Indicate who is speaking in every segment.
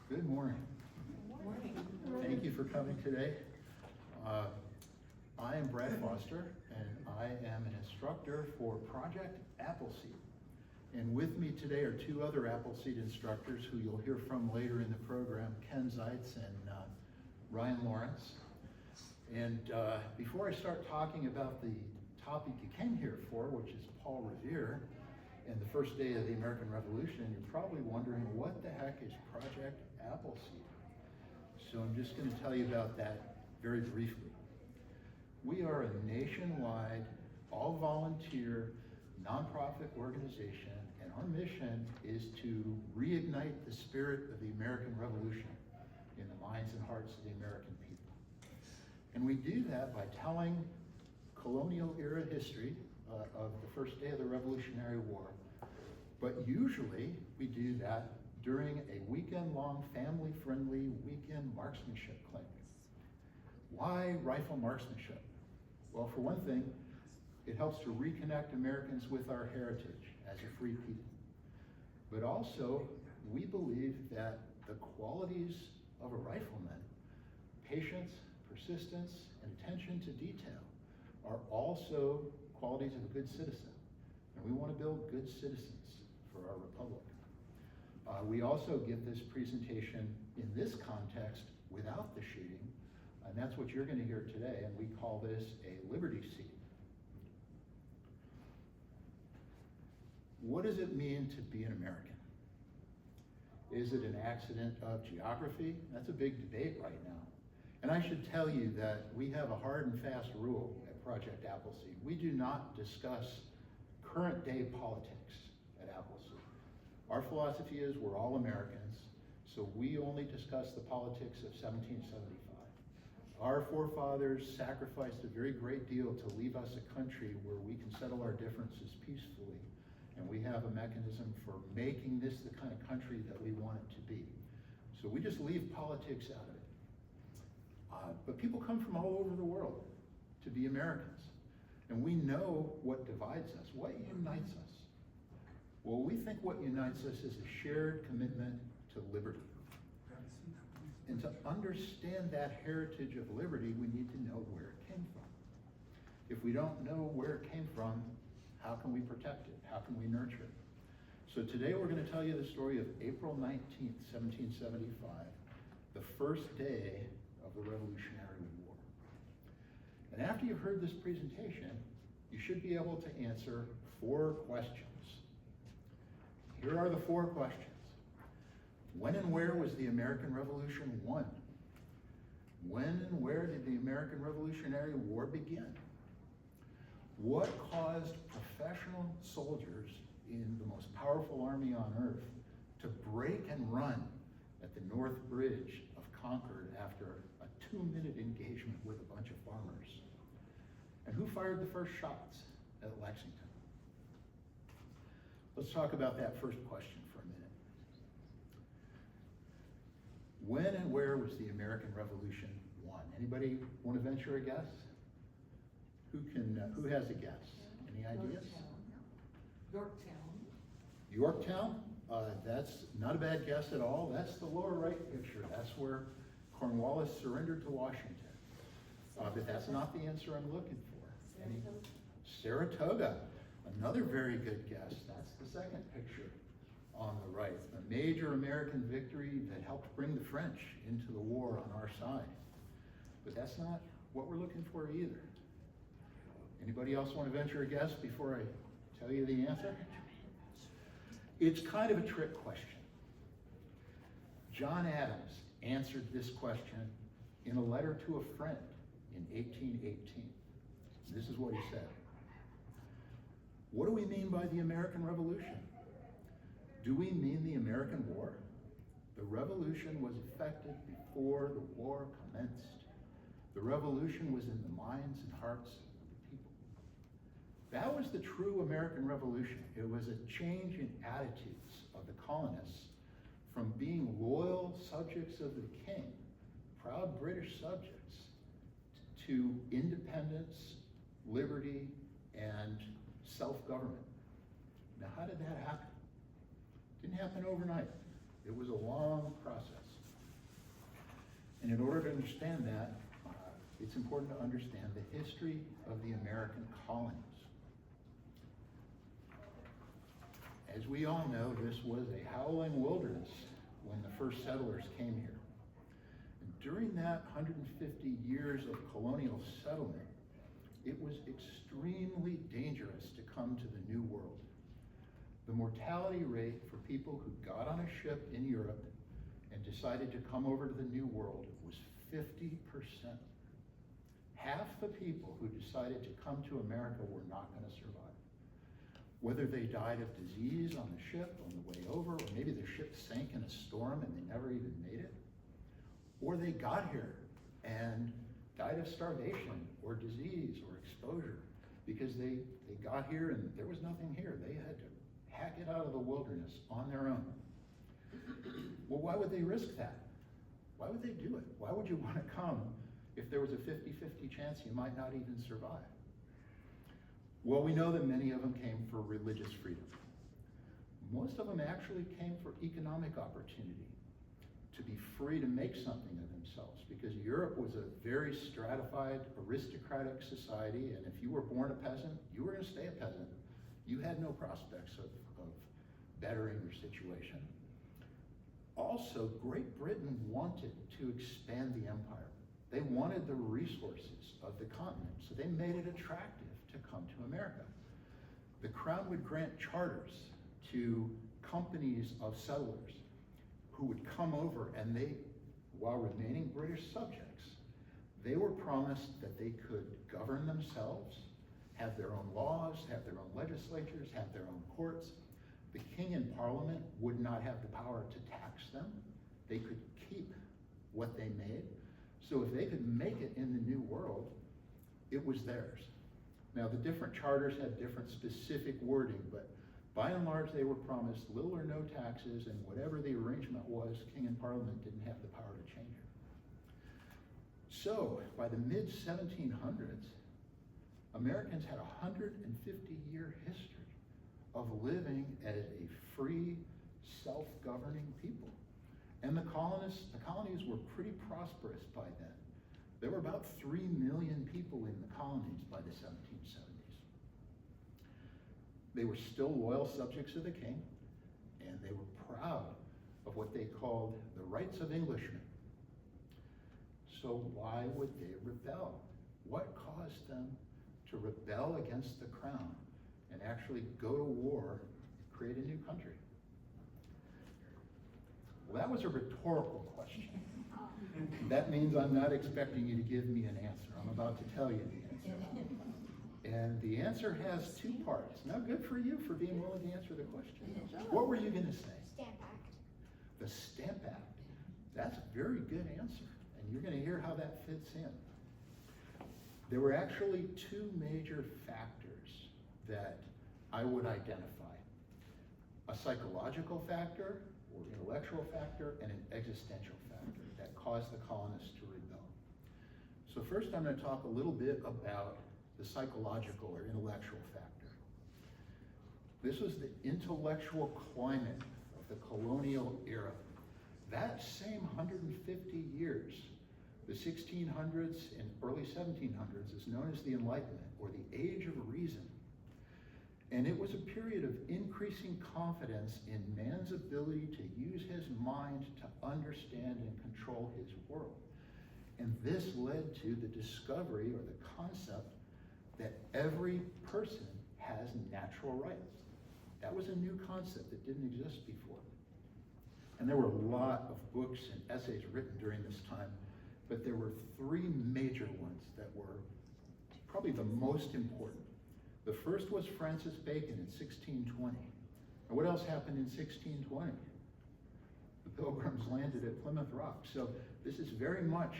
Speaker 1: Good morning. Thank you for coming today. I am Brad Foster, and I am an instructor for Project Appleseed. And with me today are two other Appleseed instructors who you'll hear from later in the program, Ken Zeitz and Ryan Lawrence. And before I start talking about the topic you came here for, which is Paul Revere and the first day of the American Revolution, you're probably wondering, what the heck is Project Appleseed? So I'm just going to tell you about that very briefly. We are a nationwide, all-volunteer, nonprofit organization, and our mission is to reignite the spirit of the American Revolution in the minds and hearts of the American people. And we do that by telling colonial-era history of the first day of the Revolutionary War. But usually we do that during a weekend-long, family-friendly weekend marksmanship clinic. Why rifle marksmanship? Well, for one thing, it helps to reconnect Americans with our heritage as a free people. But also, we believe that the qualities of a rifleman, patience, persistence, and attention to detail, are also qualities of a good citizen. And we want to build good citizens for our republic. We also give this presentation in this context without the shooting, and that's what you're going to hear today, and we call this a Liberty Seat. What does it mean to be an American? Is it an accident of geography? That's a big debate right now. And I should tell you that we have a hard and fast rule at Project Appleseed. We do not discuss current day politics at Appleseed. Our philosophy is we're all Americans, so we only discuss the politics of 1775. Our forefathers sacrificed a very great deal to leave us a country where we can settle our differences peacefully, and we have a mechanism for making this the kind of country that we want it to be. So we just leave politics out of it. But people come from all over the world to be Americans, and we know what divides us, what unites us. Well, we think what unites us is a shared commitment to liberty. And to understand that heritage of liberty, we need to know where it came from. If we don't know where it came from, how can we protect it? How can we nurture it? So today we're going to tell you the story of April 19th, 1775, the first day of the Revolutionary War. And after you've heard this presentation, you should be able to answer 4 questions. Here are the 4 questions. When and where was the American Revolution won? When and where did the American Revolutionary War begin? What caused professional soldiers in the most powerful army on earth to break and run at the North Bridge of Concord after a 2-minute engagement with a bunch of farmers? And who fired the first shots at Lexington? Let's talk about that first question for a minute. When and where was the American Revolution won? Anybody want to venture a guess? Who has a guess? Any ideas? Yorktown? That's not a bad guess at all. That's the lower right picture. That's where Cornwallis surrendered to Washington. But that's not the answer I'm looking for. Saratoga. Another very good guess. That's the second picture on the right. A major American victory that helped bring the French into the war on our side. But that's not what we're looking for either. Anybody else want to venture a guess before I tell you the answer? It's kind of a trick question. John Adams answered this question in a letter to a friend in 1818. This is what he said. What do we mean by the American Revolution? Do we mean the American War? The revolution was effected before the war commenced. The revolution was in the minds and hearts of the people. That was the true American Revolution. It was a change in attitudes of the colonists from being loyal subjects of the king, proud British subjects, to independence, liberty, and self-government. Now, how did that happen? It didn't happen overnight. It was a long process. And in order to understand that, it's important to understand the history of the American colonies. As we all know, this was a howling wilderness when the first settlers came here. And during that 150 years of colonial settlement, it was extremely dangerous to come to the New World. The mortality rate for people who got on a ship in Europe and decided to come over to the New World was 50%. Half the people who decided to come to America were not going to survive. Whether they died of disease on the ship on the way over, or maybe the ship sank in a storm and they never even made it, or they got here and died of starvation or disease or exposure because they got here and there was nothing here. They had to hack it out of the wilderness on their own. Well, why would they risk that? Why would they do it? Why would you want to come if there was a 50-50 chance you might not even survive? Well, we know that many of them came for religious freedom. Most of them actually came for economic opportunity, to be free to make something of themselves, because Europe was a very stratified, aristocratic society, and if you were born a peasant, you were going to stay a peasant. You had no prospects of bettering your situation. Also, Great Britain wanted to expand the empire. They wanted the resources of the continent, so they made it attractive to come to America. The Crown would grant charters to companies of settlers who would come over, and they, while remaining British subjects, they were promised that they could govern themselves, have their own laws, have their own legislatures, have their own courts. The king and parliament would not have the power to tax them. They could keep what they made. So if they could make it in the New World, it was theirs. Now, the different charters had different specific wording, but by and large, they were promised little or no taxes, and whatever the arrangement was, king and parliament didn't have the power to change it. So, by the mid-1700s, Americans had a 150-year history of living as a free, self-governing people. And the colonies were pretty prosperous by then. There were about 3 million people in the colonies by the 1770s. They were still loyal subjects of the king, and they were proud of what they called the rights of Englishmen. So why would they rebel? What caused them to rebel against the crown and actually go to war and create a new country? Well, that was a rhetorical question. That means I'm not expecting you to give me an answer. I'm about to tell you the answer. And the answer has 2 parts. Now, good for you for being willing to answer the question. What were you going to say?
Speaker 2: Stamp Act.
Speaker 1: The Stamp Act. That's a very good answer. And you're going to hear how that fits in. There were actually 2 major factors that I would identify. A psychological factor, or intellectual factor, and an existential factor that caused the colonists to rebel. So first I'm going to talk a little bit about the psychological or intellectual factor. This was the intellectual climate of the colonial era. That same 150 years, the 1600s and early 1700s, is known as the Enlightenment, or the Age of Reason. And it was a period of increasing confidence in man's ability to use his mind to understand and control his world. And this led to the discovery, or the concept, that every person has natural rights. That was a new concept that didn't exist before. And there were a lot of books and essays written during this time, but there were 3 major ones that were probably the most important. The first was Francis Bacon in 1620. And what else happened in 1620? The Pilgrims landed at Plymouth Rock. So this is very much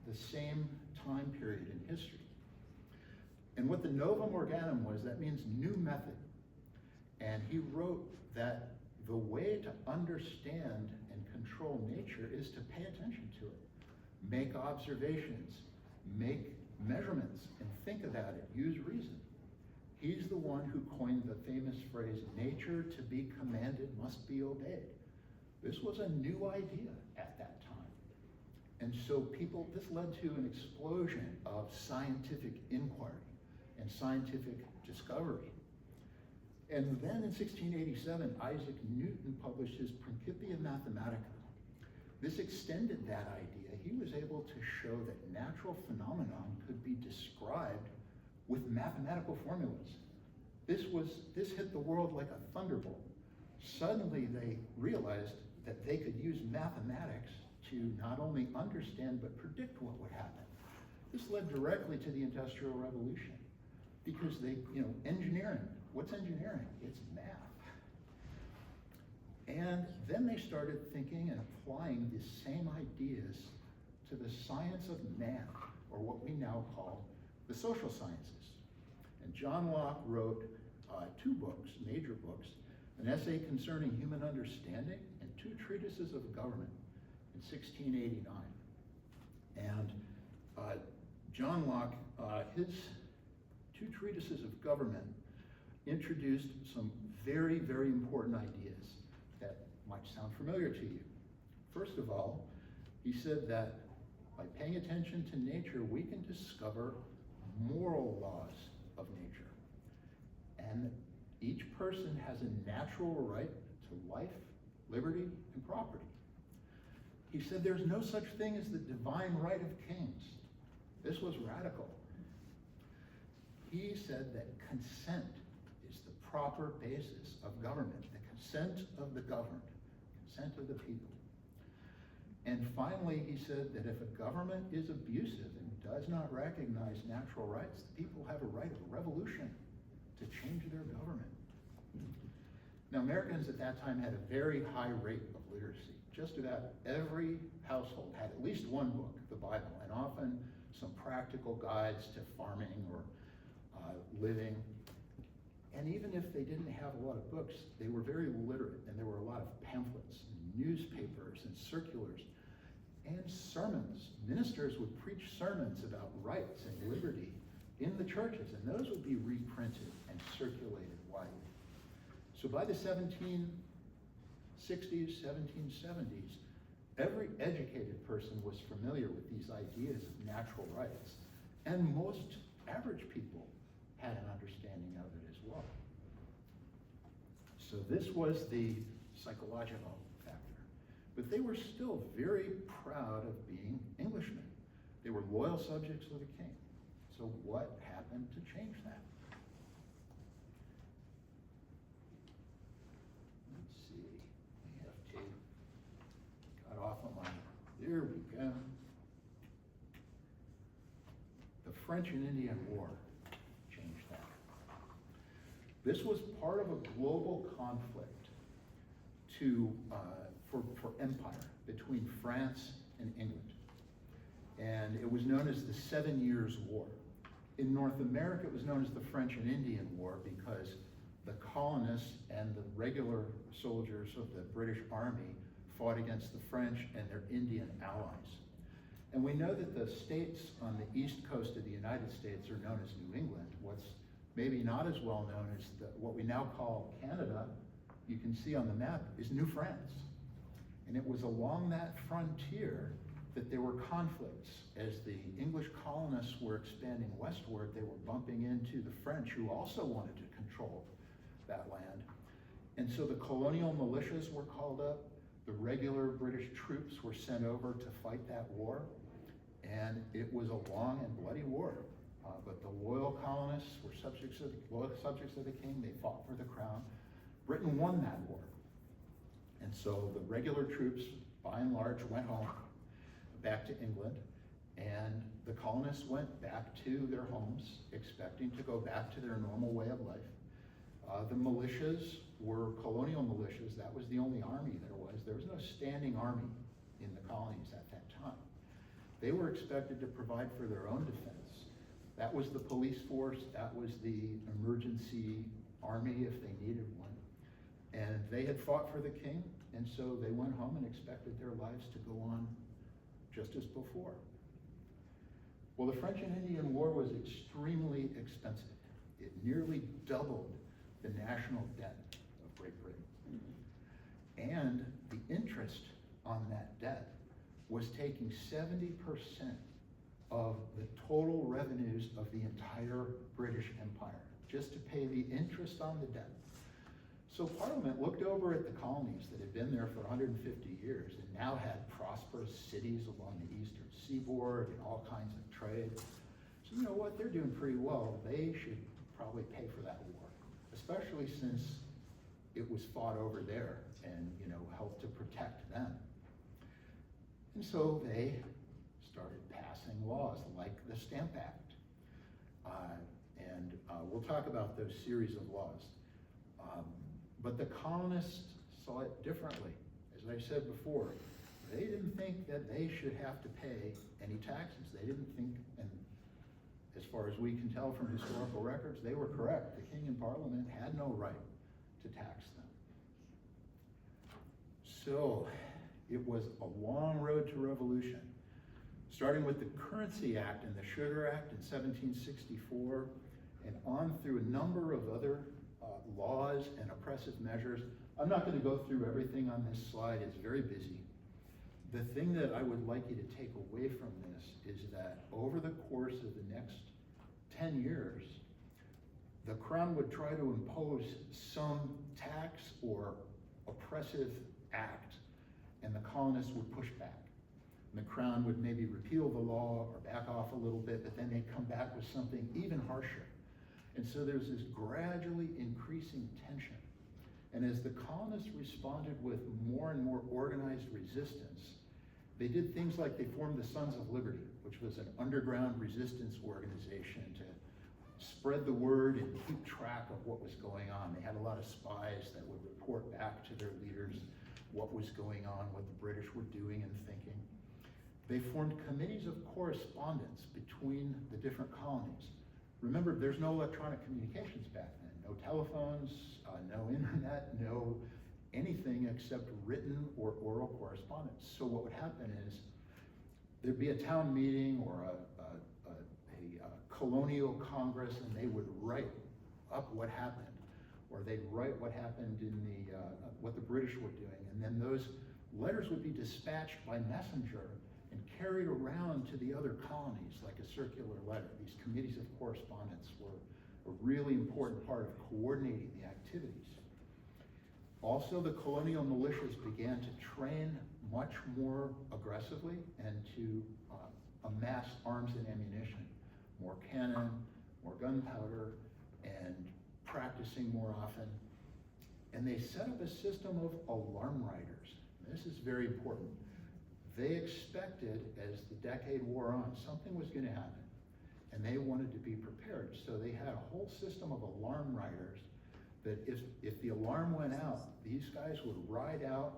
Speaker 1: the same time period in history. And what the Novum Organum was, that means new method. And he wrote that the way to understand and control nature is to pay attention to it. Make observations, make measurements, and think about it, use reason. He's the one who coined the famous phrase, nature to be commanded must be obeyed. This was a new idea at that time. And so this led to an explosion of scientific inquiry and scientific discovery. And then in 1687, Isaac Newton published his Principia Mathematica. This extended that idea. He was able to show that natural phenomenon could be described with mathematical formulas. This hit the world like a thunderbolt. Suddenly they realized that they could use mathematics to not only understand but predict what would happen. This led directly to the Industrial Revolution because engineering, what's engineering? It's math. And then they started thinking and applying the same ideas to the science of math, or what we now call the social sciences. And John Locke wrote two books, major books, an essay concerning human understanding and two treatises of government in 1689. And John Locke, his two treatises of government introduced some very, very important ideas that might sound familiar to you. First of all, he said that by paying attention to nature, we can discover moral laws of nature. And each person has a natural right to life, liberty, and property. He said there's no such thing as the divine right of kings. This was radical. He said that consent is the proper basis of government, the consent of the governed, consent of the people. And finally, he said that if a government is abusive and does not recognize natural rights, the people have a right of revolution to change their government. Now, Americans at that time had a very high rate of literacy. Just about every household had at least one book, the Bible, and often some practical guides to farming or living. And even if they didn't have a lot of books, they were very literate, and there were a lot of pamphlets, and newspapers, and circulars, and sermons. Ministers would preach sermons about rights and liberty in the churches, and those would be reprinted and circulated widely. So by the 1760s, 1770s, every educated person was familiar with these ideas of natural rights, and most average people had an understanding of it as well. So this was the psychological factor. But they were still very proud of being Englishmen. They were loyal subjects of the king. So what happened to change that? Let's see. I have to cut off on my, there we go. The French and Indian War changed that. This was part of a global conflict for empire between France and England. And it was known as the 7 Years' War. In North America, it was known as the French and Indian War because the colonists and the regular soldiers of the British Army fought against the French and their Indian allies. And we know that the states on the east coast of the United States are known as New England. What's maybe not as well known as what we now call Canada, you can see on the map, is New France. And it was along that frontier that there were conflicts. As the English colonists were expanding westward, they were bumping into the French, who also wanted to control that land. And so the colonial militias were called up, the regular British troops were sent over to fight that war, and it was a long and bloody war. But the loyal colonists were loyal subjects of the king. They fought for the crown. Britain won that war. And so the regular troops, by and large, went home, back to England, and the colonists went back to their homes, expecting to go back to their normal way of life. The militias were colonial militias. That was the only army there was. There was no standing army in the colonies at that time. They were expected to provide for their own defense. That was the police force. That was the emergency army if they needed one. And they had fought for the king, and so they went home and expected their lives to go on just as before. Well, the French and Indian War was extremely expensive. It nearly doubled the national debt of Great Britain. And the interest on that debt was taking 70% of the total revenues of the entire British Empire, just to pay the interest on the debt. So Parliament looked over at the colonies that had been there for 150 years and now had prosperous cities along the eastern seaboard and all kinds of trade. So you know what, they're doing pretty well. They should probably pay for that war, especially since it was fought over there and, you know, helped to protect them. And so they started passing laws like the Stamp Act. We'll talk about those series of laws. But the colonists saw it differently. As I said before, they didn't think that they should have to pay any taxes. They didn't think, and as far as we can tell from historical records, they were correct. The king and parliament had no right to tax them. So it was a long road to revolution, starting with the Currency Act and the Sugar Act in 1764, and on through a number of other laws and oppressive measures. I'm not going to go through everything on this slide, it's very busy. The thing that I would like you to take away from this is that over the course of the next 10 years, the Crown would try to impose some tax or oppressive act, and the colonists would push back. And the Crown would maybe repeal the law or back off a little bit, but then they'd come back with something even harsher. And so there's this gradually increasing tension. And as the colonists responded with more and more organized resistance, they did things like they formed the Sons of Liberty, which was an underground resistance organization to spread the word and keep track of what was going on. They had a lot of spies that would report back to their leaders what was going on, what the British were doing and thinking. They formed committees of correspondence between the different colonies. Remember, there's no electronic communications back then, no telephones, no internet, no anything except written or oral correspondence. So what would happen is there'd be a town meeting or a colonial congress, and they would write up what happened, or they'd write what happened in the what the British were doing, and then those letters would be dispatched by messenger and carried around to the other colonies like a circular letter. These committees of correspondence were a really important part of coordinating the activities. Also, the colonial militias began to train much more aggressively and to amass arms and ammunition, more cannon, more gunpowder, and practicing more often. And they set up a system of alarm riders. This is very important. They expected, as the decade wore on, something was going to happen, and they wanted to be prepared. So they had a whole system of alarm riders that if the alarm went out, these guys would ride out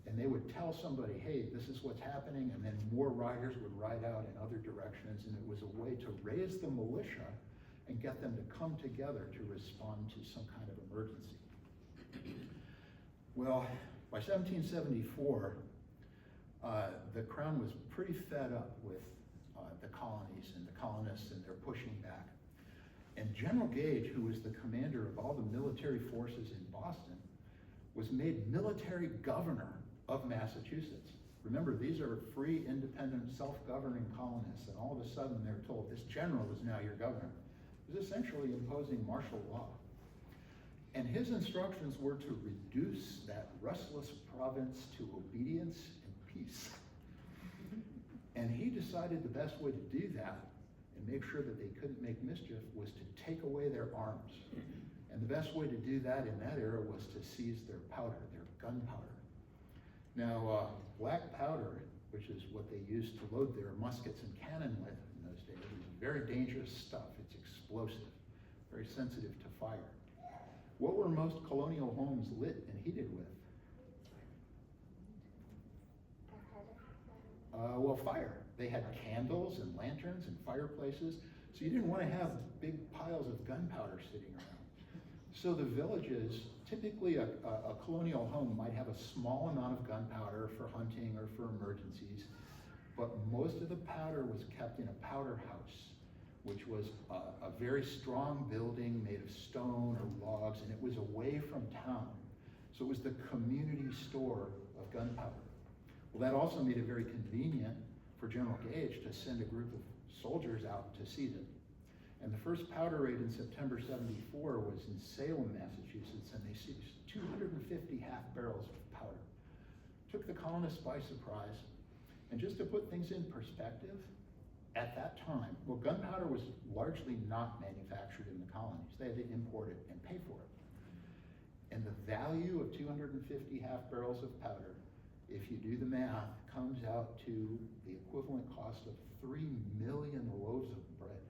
Speaker 1: and they would tell somebody, hey, this is what's happening, and then more riders would ride out in other directions, and it was a way to raise the militia and get them to come together to respond to some kind of emergency. Well, by 1774, the Crown was pretty fed up with the colonies and the colonists, and they're pushing back. And General Gage, who was the commander of all the military forces in Boston, was made military governor of Massachusetts. Remember, these are free, independent, self-governing colonists, and all of a sudden they're told this general is now your governor. It was essentially imposing martial law. And his instructions were to reduce that restless province to obedience and peace. And he decided the best way to do that and make sure that they couldn't make mischief was to take away their arms. And the best way to do that in that era was to seize their powder, their gunpowder. Now, black powder, which is what they used to load their muskets and cannon with in those days, is very dangerous stuff. It's explosive, very sensitive to fire. What were most colonial homes lit and heated with? Well, fire. They had candles and lanterns and fireplaces, so you didn't want to have big piles of gunpowder sitting around. So the villages, typically a colonial home might have a small amount of gunpowder for hunting or for emergencies, but most of the powder was kept in a powder house, which was a very strong building made of stone or logs, and it was away from town. So it was the community store of gunpowder. Well, that also made it very convenient for General Gage to send a group of soldiers out to seize it. And the first powder raid in September '74 was in Salem, Massachusetts, and they seized 250 half barrels of powder. Took the colonists by surprise. And just to put things in perspective, at that time, well, gunpowder was largely not manufactured in the colonies. They had to import it and pay for it. And the value of 250 half barrels of powder, if you do the math, comes out to the equivalent cost of 3 million loaves of bread.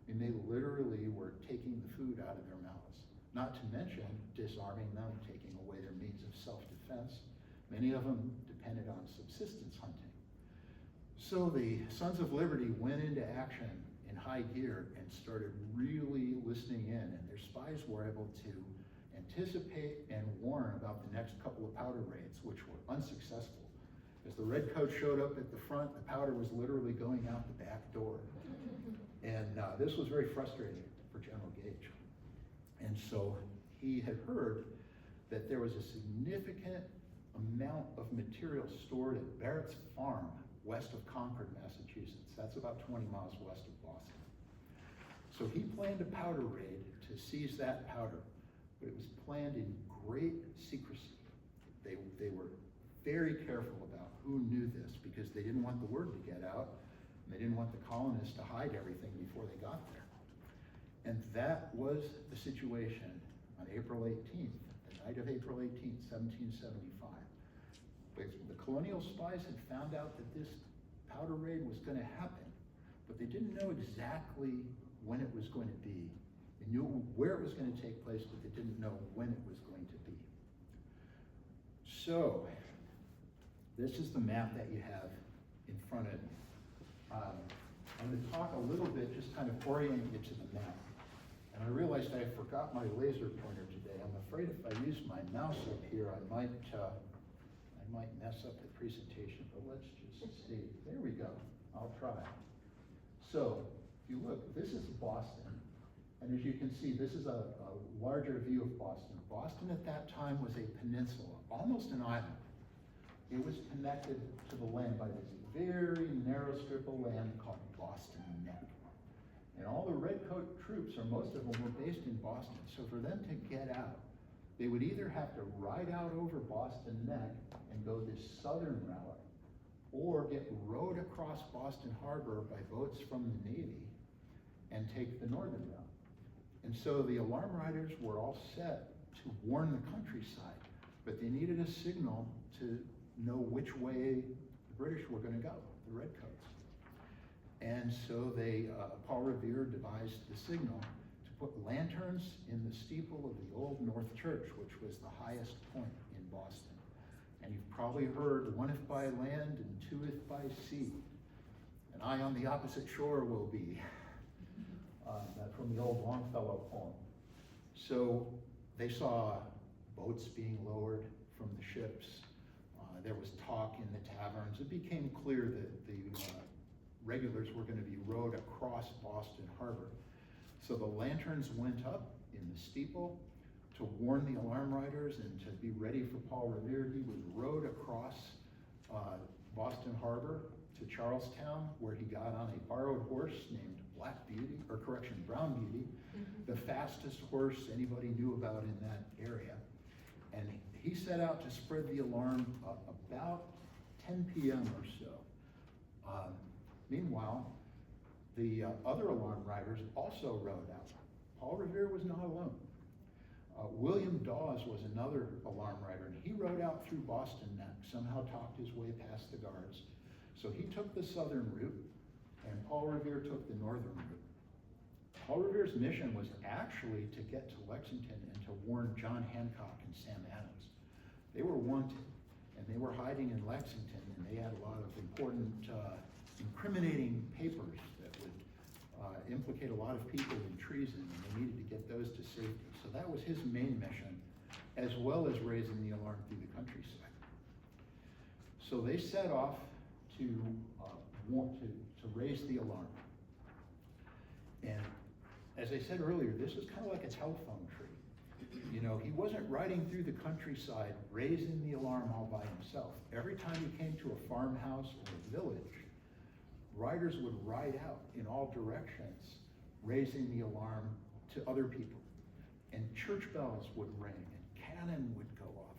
Speaker 1: And they literally were taking the food out of their mouths. Not to mention disarming them, taking away their means of self-defense. Many of them depended on subsistence hunting. So the Sons of Liberty went into action in high gear and started really listening in, and their spies were able to anticipate and warn about the next couple of powder raids, which were unsuccessful. As the redcoats showed up at the front, the powder was literally going out the back door. And this was very frustrating for General Gage. And so he had heard that there was a significant amount of material stored at Barrett's Farm, west of Concord, Massachusetts. That's about 20 miles west of Boston. So he planned a powder raid to seize that powder, but it was planned in great secrecy. They were very careful about who knew this because they didn't want the word to get out, and they didn't want the colonists to hide everything before they got there. And that was the situation on April 18th, the night of April 18th, 1775. The colonial spies had found out that this powder raid was going to happen, but they didn't know exactly when it was going to be. They knew where it was going to take place, but they didn't know when it was going to be. So, this is the map that you have in front of you. I'm going to talk a little bit, just kind of orient you to the map. And I realized I forgot my laser pointer today. I'm afraid if I use my mouse up here, I might mess up the presentation, but let's just see. There we go. I'll try. So, if you look, this is Boston. And as you can see, this is a larger view of Boston. Boston at that time was a peninsula, almost an island. It was connected to the land by this very narrow strip of land called Boston Neck. And all the redcoat troops, or most of them, were based in Boston. So for them to get out, they would either have to ride out over Boston Neck and go this southern route, or get rowed across Boston Harbor by boats from the Navy and take the northern route. And so the alarm riders were all set to warn the countryside, but they needed a signal to know which way the British were going to go, the redcoats. And so Paul Revere devised the signal to put lanterns in the steeple of the Old North Church, which was the highest point in Boston. And you've probably heard, one if by land and two if by sea, and I on the opposite shore will be. That from the old Longfellow poem. So they saw boats being lowered from the ships. There was talk in the taverns. It became clear that the regulars were going to be rowed across Boston Harbor. So the lanterns went up in the steeple to warn the alarm riders and to be ready for Paul Revere. He was rowed across Boston Harbor to Charlestown, where he got on a borrowed horse named Brown Beauty, the fastest horse anybody knew about in that area. And he set out to spread the alarm about 10 p.m. or so. Meanwhile, the other alarm riders also rode out. Paul Revere was not alone. William Dawes was another alarm rider, and he rode out through Boston Neck, somehow talked his way past the guards. So he took the southern route, and Paul Revere took the northern route. Paul Revere's mission was actually to get to Lexington and to warn John Hancock and Sam Adams. They were wanted, and they were hiding in Lexington, and they had a lot of important incriminating papers that would implicate a lot of people in treason, and they needed to get those to safety. So that was his main mission, as well as raising the alarm through the countryside. So they set off to raise the alarm. And as I said earlier, this is kind of like a telephone tree. You know, he wasn't riding through the countryside raising the alarm all by himself. Every time he came to a farmhouse or a village, riders would ride out in all directions, raising the alarm to other people. And church bells would ring, and cannon would go off.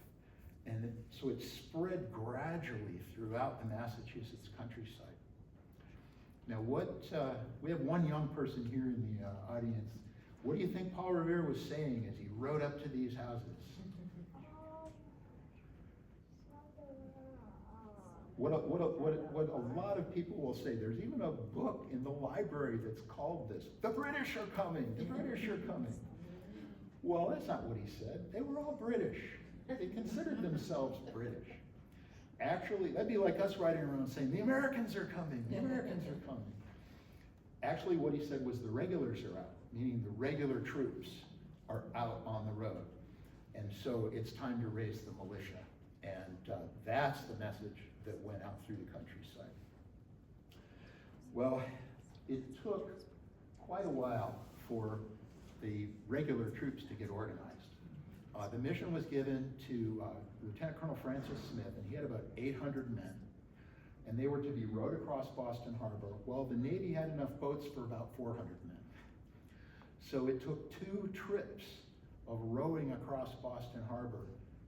Speaker 1: And so it spread gradually throughout the Massachusetts countryside. Now we have one young person here in the audience. What do you think Paul Revere was saying as he rode up to these houses? What a lot of people will say, there's even a book in the library that's called this, "The British are coming, the British are coming." Well, that's not what he said. They were all British. They considered themselves British. Actually, that'd be like us riding around saying, the Americans are coming, the Americans are coming. Actually, what he said was the regulars are out, meaning the regular troops are out on the road. And so it's time to raise the militia. And that's the message that went out through the countryside. Well, it took quite a while for the regular troops to get organized. The mission was given to Lieutenant Colonel Francis Smith, and he had about 800 men. And they were to be rowed across Boston Harbor. Well, the Navy had enough boats for about 400 men. So it took 2 trips of rowing across Boston Harbor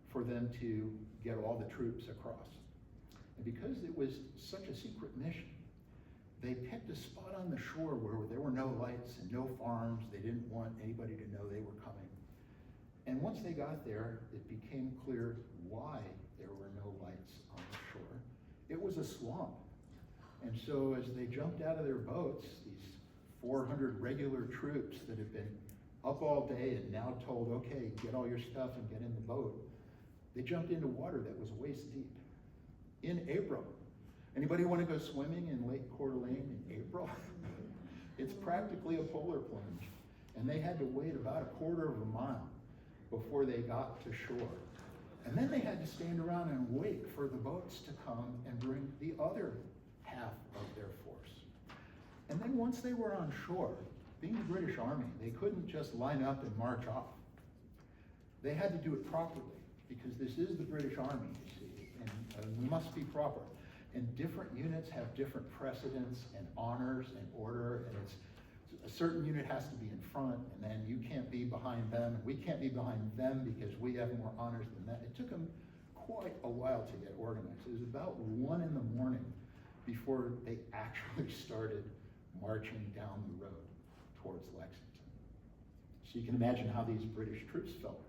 Speaker 1: for them to get all the troops across. And because it was such a secret mission, they picked a spot on the shore where there were no lights and no farms. They didn't want anybody to know they were coming. And once they got there, it became clear why there were no lights on the shore. It was a swamp. And so as they jumped out of their boats, these 400 regular troops that had been up all day and now told, okay, get all your stuff and get in the boat, they jumped into water that was waist deep in April. Anybody want to go swimming in Lake Coeur d'Alene in April? It's practically a polar plunge. And they had to wait about a quarter of a mile before they got to shore. And then they had to stand around and wait for the boats to come and bring the other half of their force. And then once they were on shore, being the British Army, they couldn't just line up and march off. They had to do it properly, because this is the British Army, you see, and we must be proper. And different units have different precedents and honors and order, and it's a certain unit has to be in front, and then you can't be behind them, and we can't be behind them because we have more honors than that. It took them quite a while to get organized. It was about 1 in the morning before they actually started marching down the road towards Lexington. So you can imagine how these British troops felt.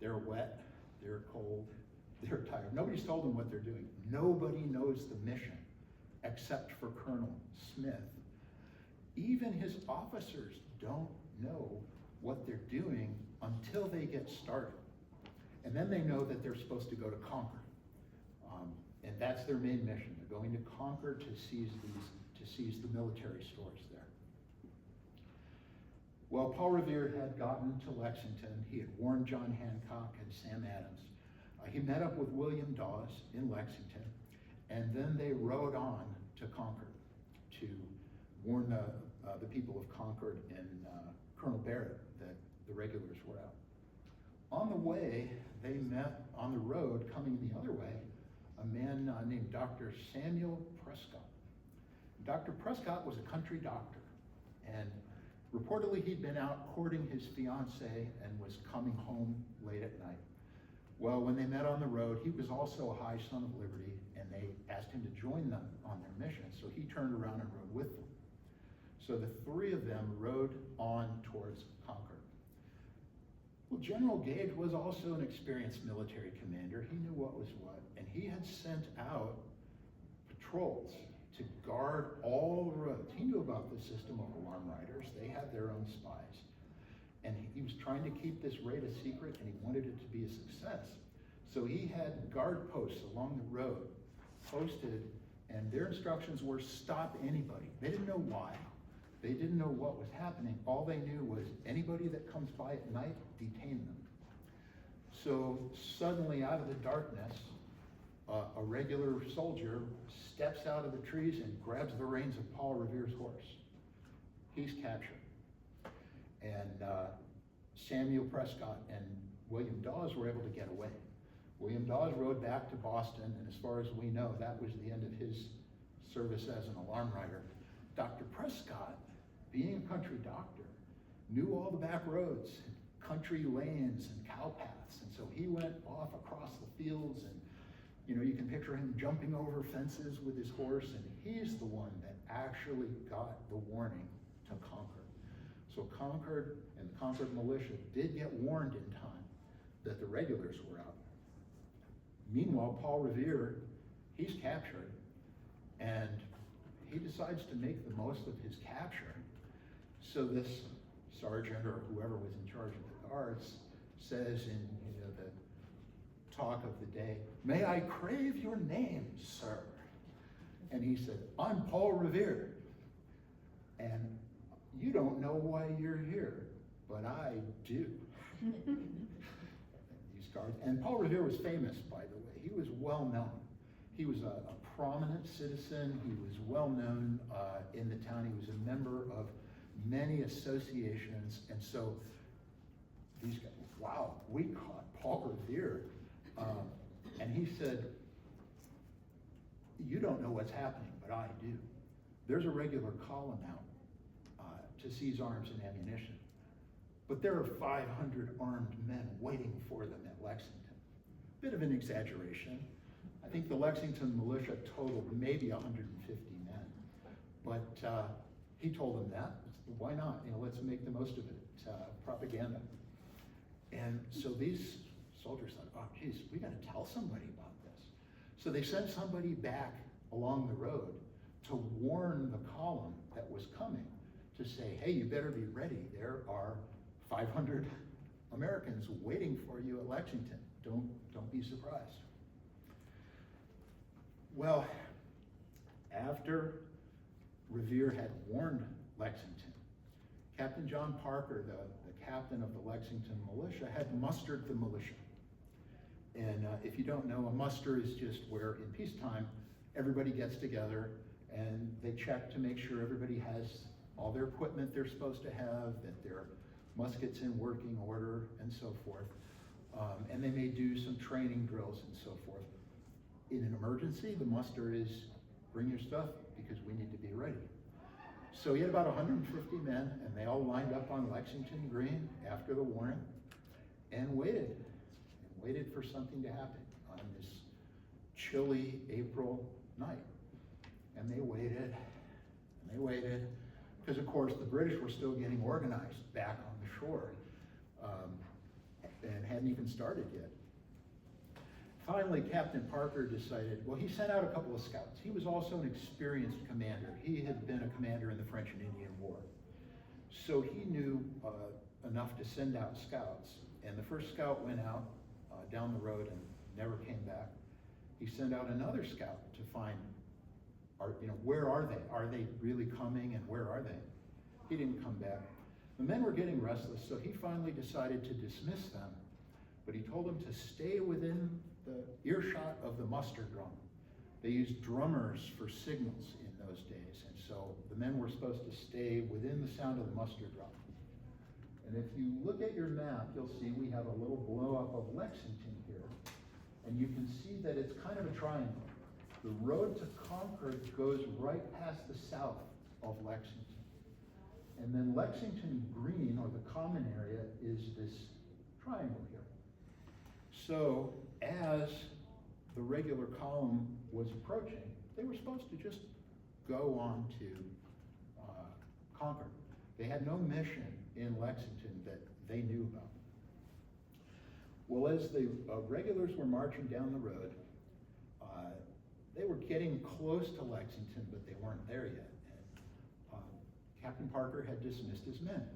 Speaker 1: They're wet, they're cold, they're tired. Nobody's told them what they're doing. Nobody knows the mission except for Colonel Smith. Even his officers don't know what they're doing until they get started. And then they know that they're supposed to go to Concord. And that's their main mission. They're going to Concord to seize the military stores there. Well, Paul Revere had gotten to Lexington. He had warned John Hancock and Sam Adams. He met up with William Dawes in Lexington, and then they rode on to Concord to warn the people of Concord and Colonel Barrett that the regulars were out. On the way, they met on the road coming the other way a man named Dr. Samuel Prescott. Dr. Prescott was a country doctor, and reportedly he'd been out courting his fiancée and was coming home late at night. Well, when they met on the road, he was also a high son of liberty, and they asked him to join them on their mission, so he turned around and rode with them. So the 3 of them rode on towards Concord. Well, General Gage was also an experienced military commander. He knew what was what, and he had sent out patrols to guard all the roads. He knew about the system of alarm riders. They had their own spies. And he was trying to keep this raid a secret, and he wanted it to be a success. So he had guard posts along the road posted, and their instructions were stop anybody. They didn't know why. They didn't know what was happening. All they knew was anybody that comes by at night, detain them. So suddenly out of the darkness, a regular soldier steps out of the trees and grabs the reins of Paul Revere's horse. He's captured. And Samuel Prescott and William Dawes were able to get away. William Dawes rode back to Boston, and as far as we know, that was the end of his service as an alarm rider. Dr. Prescott, being a country doctor, knew all the back roads, country lanes and cow paths, and so he went off across the fields, and you can picture him jumping over fences with his horse, and he's the one that actually got the warning to Concord. So Concord and the Concord militia did get warned in time that the regulars were out. Meanwhile, Paul Revere, he's captured, and he decides to make the most of his capture. So this sergeant or whoever was in charge of the guards says in the talk of the day, "May I crave your name, sir?" And he said, "I'm Paul Revere. And you don't know why you're here, but I do." These guards, and Paul Revere was famous, by the way. He was well known. He was a prominent citizen. He was well known in the town. He was a member of many associations, and so these guys, wow, we caught Paul Revere. And he said, "You don't know what's happening, but I do. There's a regular column out to seize arms and ammunition, but there are 500 armed men waiting for them at Lexington." Bit of an exaggeration. I think the Lexington militia totaled maybe 150 men, but he told them that. Why not? Let's make the most of it. Propaganda. And so these soldiers thought, "Oh, geez, we got to tell somebody about this." So they sent somebody back along the road to warn the column that was coming, to say, "Hey, you better be ready. There are 500 Americans waiting for you at Lexington. Don't be surprised." Well, after Revere had warned Lexington, Captain John Parker, the captain of the Lexington militia, had mustered the militia. And if you don't know, a muster is just where in peacetime, everybody gets together and they check to make sure everybody has all their equipment they're supposed to have, that their musket's in working order, and so forth. And they may do some training drills and so forth. In an emergency, the muster is bring your stuff because we need to be ready. So he had about 150 men, and they all lined up on Lexington Green after the warning and waited for something to happen on this chilly April night. And they waited, because of course the British were still getting organized back on the shore, and hadn't even started yet. Finally, Captain Parker decided, well, he sent out a couple of scouts. He was also an experienced commander. He had been a commander in the French and Indian War. So he knew enough to send out scouts. And the first scout went out down the road and never came back. He sent out another scout to find, where are they? Are they really coming, and where are they? He didn't come back. The men were getting restless, so he finally decided to dismiss them. But he told them to stay within the earshot of the muster drum. They used drummers for signals in those days, and so the men were supposed to stay within the sound of the muster drum. And if you look at your map, you'll see we have a little blow-up of Lexington here, and you can see that it's kind of a triangle. The road to Concord goes right past the south of Lexington. And then Lexington Green, or the common area, is this triangle here. So as the regular column was approaching, they were supposed to just go on to Concord. They had no mission in Lexington that they knew about. Well, as the regulars were marching down the road, they were getting close to Lexington, but they weren't there yet. And Captain Parker had dismissed his men.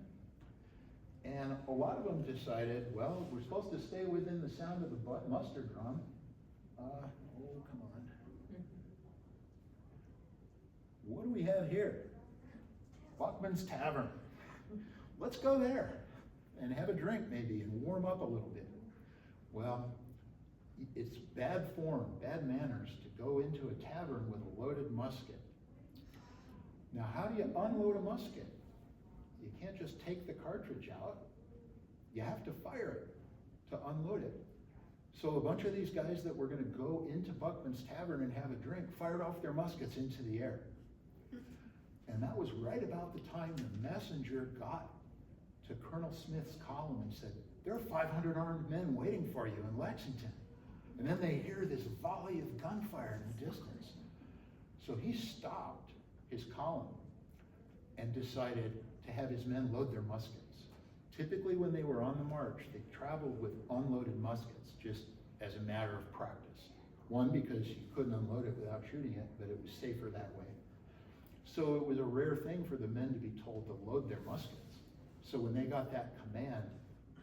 Speaker 1: And a lot of them decided, well, we're supposed to stay within the sound of the muster drum. Come on. What do we have here? Buckman's Tavern. Let's go there and have a drink maybe and warm up a little bit. Well, it's bad form, bad manners to go into a tavern with a loaded musket. Now, how do you unload a musket? You can't just take the cartridge out. you have to fire it to unload it. So a bunch of these guys that were gonna go into Buckman's Tavern and have a drink fired off their muskets into the air. And that was right about the time the messenger got to Colonel Smith's column and said, there are 500 armed men waiting for you in Lexington. And then they hear this volley of gunfire in the distance. So he stopped his column and decided to have his men load their muskets. Typically when they were on the march, they traveled with unloaded muskets, just as a matter of practice. One, because you couldn't unload it without shooting it, but it was safer that way. So it was a rare thing for the men to be told to load their muskets. So when they got that command,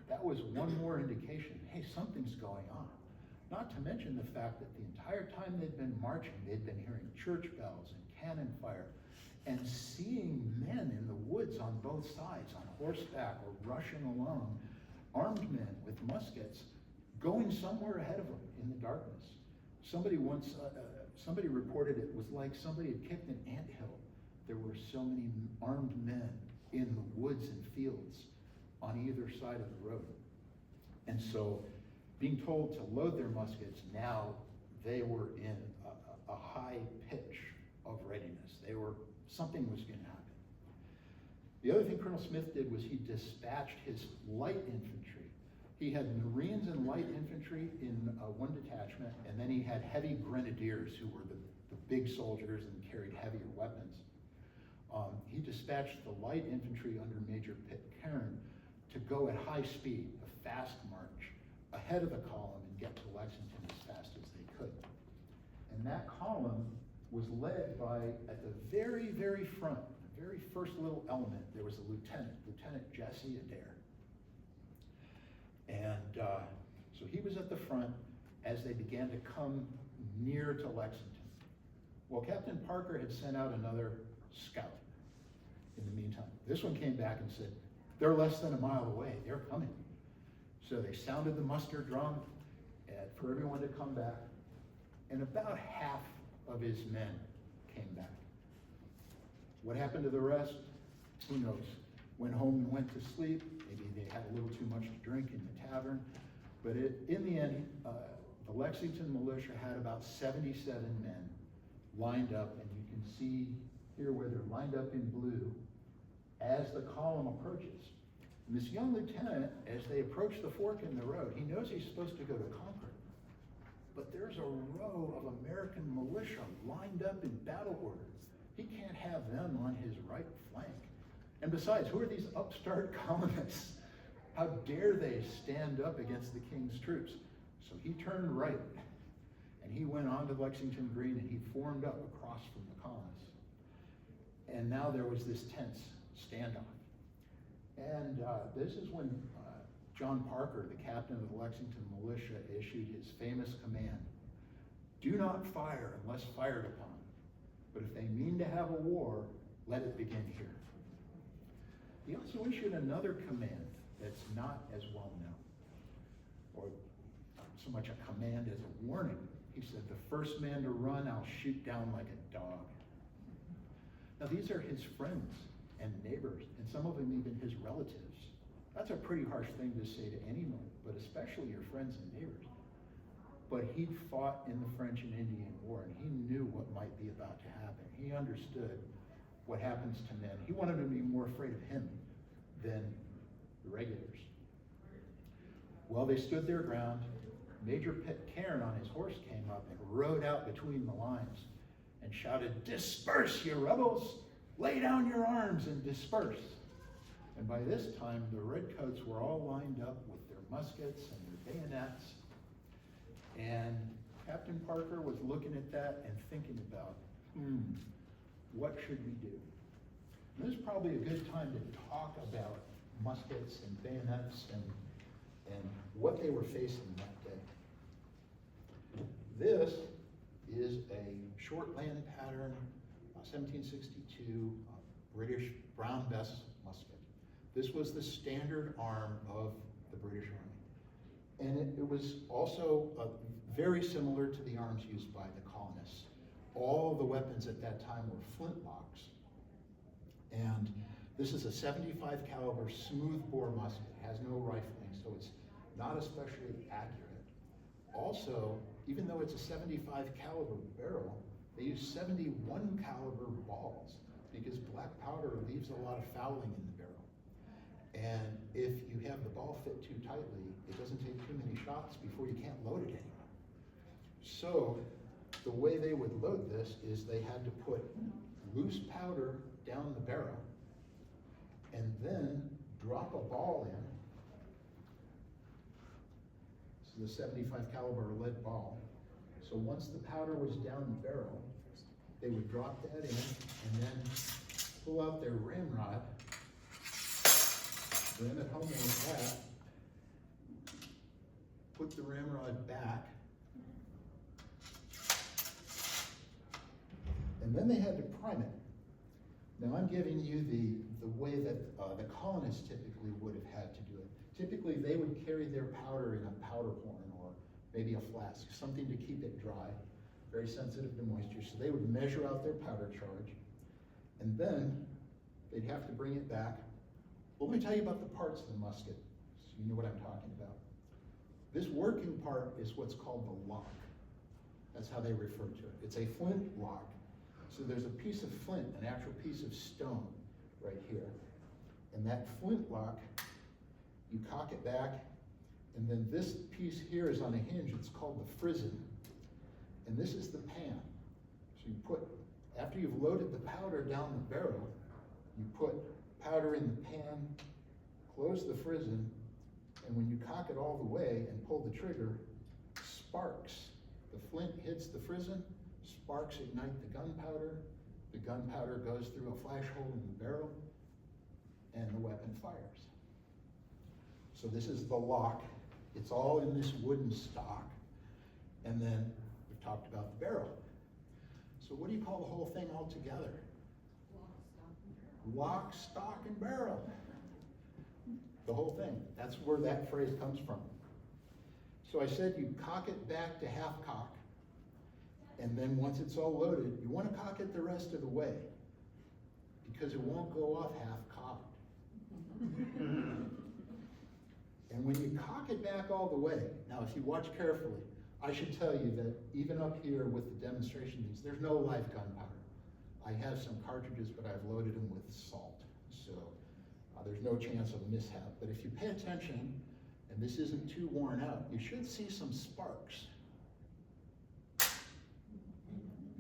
Speaker 1: that was one more indication, hey, something's going on. Not to mention the fact that the entire time they'd been marching, they'd been hearing church bells and cannon fire and seeing men in the woods on both sides, on horseback or rushing along, armed men with muskets, going somewhere ahead of them in the darkness. Somebody once, somebody reported it was like somebody had kicked an anthill. There were so many armed men in the woods and fields on either side of the road. And so being told to load their muskets, now they were in a high pitch of readiness. Something was gonna happen. The other thing Colonel Smith did was he dispatched his light infantry. He had Marines and light infantry in one detachment, and then he had heavy grenadiers who were the big soldiers and carried heavier weapons. He dispatched the light infantry under Major Pitcairn to go at high speed, a fast march, ahead of the column and get to Lexington as fast as they could. And that column was led by, at the very, very front, the very first little element, there was a Lieutenant Jesse Adair. And so he was at the front as they began to come near to Lexington. Well, Captain Parker had sent out another scout in the meantime. This one came back and said, they're less than a mile away, they're coming. So they sounded the muster drum for everyone to come back, and about half of his men came back. What happened to the rest? Who knows? Went home and went to sleep. Maybe they had a little too much to drink in the tavern. But in the end, the Lexington militia had about 77 men lined up, and you can see here where they're lined up in blue as the column approaches. And this young lieutenant, as they approach the fork in the road, he knows he's supposed to go to Concord. But there's a row of American militia lined up in battle order. He can't have them on his right flank. And besides, who are these upstart colonists? How dare they stand up against the king's troops? So he turned right, and he went on to Lexington Green, and he formed up across from the columns. And now there was this tense standoff. And this is when John Parker, the captain of the Lexington militia, issued his famous command, do not fire unless fired upon, but if they mean to have a war, let it begin here. He also issued another command that's not as well known, or not so much a command as a warning. He said, the first man to run, I'll shoot down like a dog. Now these are his friends and neighbors, and some of them even his relatives. That's a pretty harsh thing to say to anyone, but especially your friends and neighbors. But he'd fought in the French and Indian War, and he knew what might be about to happen. He understood what happens to men. He wanted them to be more afraid of him than the regulars. Well, they stood their ground. Major Pitcairn on his horse came up and rode out between the lines and shouted, disperse, you rebels! Lay down your arms and disperse. And by this time, the redcoats were all lined up with their muskets and their bayonets. And Captain Parker was looking at that and thinking about, what should we do? And this is probably a good time to talk about muskets and bayonets and what they were facing that day. This is a short land pattern, 1762 British Brown Bess musket. This was the standard arm of the British Army. And it was also very similar to the arms used by the colonists. All the weapons at that time were flintlocks. And This is a 75 caliber smoothbore musket. It has no rifling, so it's not especially accurate. Also, even though it's a 75 caliber barrel, they use 71 caliber balls because black powder leaves a lot of fouling in the barrel. And if you have the ball fit too tightly, it doesn't take too many shots before you can't load it anymore. So the way they would load this is they had to put loose powder down the barrel and then drop a ball in. This is a 75 caliber lead ball. So once the powder was down the barrel, they would drop that in and then pull out their ramrod, ram it home like that, put the ramrod back, and then they had to prime it. Now I'm giving you the way that the colonists typically would have had to do it. Typically they would carry their powder in a powder horn or maybe a flask, something to keep it dry, very sensitive to moisture. So they would measure out their powder charge, and then they'd have to bring it back. Well, let me tell you about the parts of the musket, so you know what I'm talking about. This working part is what's called the lock. That's how they refer to it. It's a flint lock. So there's a piece of flint, an actual piece of stone right here. And that flint lock, you cock it back, and then this piece here is on a hinge. It's called the frizzen. And this is the pan. So you put, after you've loaded the powder down the barrel, you put powder in the pan, close the frizzen, and when you cock it all the way and pull the trigger, sparks. The flint hits the frizzen, sparks ignite the gunpowder goes through a flash hole in the barrel, and the weapon fires. So this is the lock. It's all in this wooden stock. And then we've talked about the barrel. So what do you call the whole thing all together? Lock, stock, and barrel. The whole thing. That's where that phrase comes from. So I said you cock it back to half cock, and then once it's all loaded, you want to cock it the rest of the way because it won't go off half cocked. And when you cock it back all the way, now if you watch carefully, I should tell you that even up here with the demonstration things, there's no live gunpowder. I have some cartridges, but I've loaded them with salt. So there's no chance of mishap. But if you pay attention, and this isn't too worn out, you should see some sparks.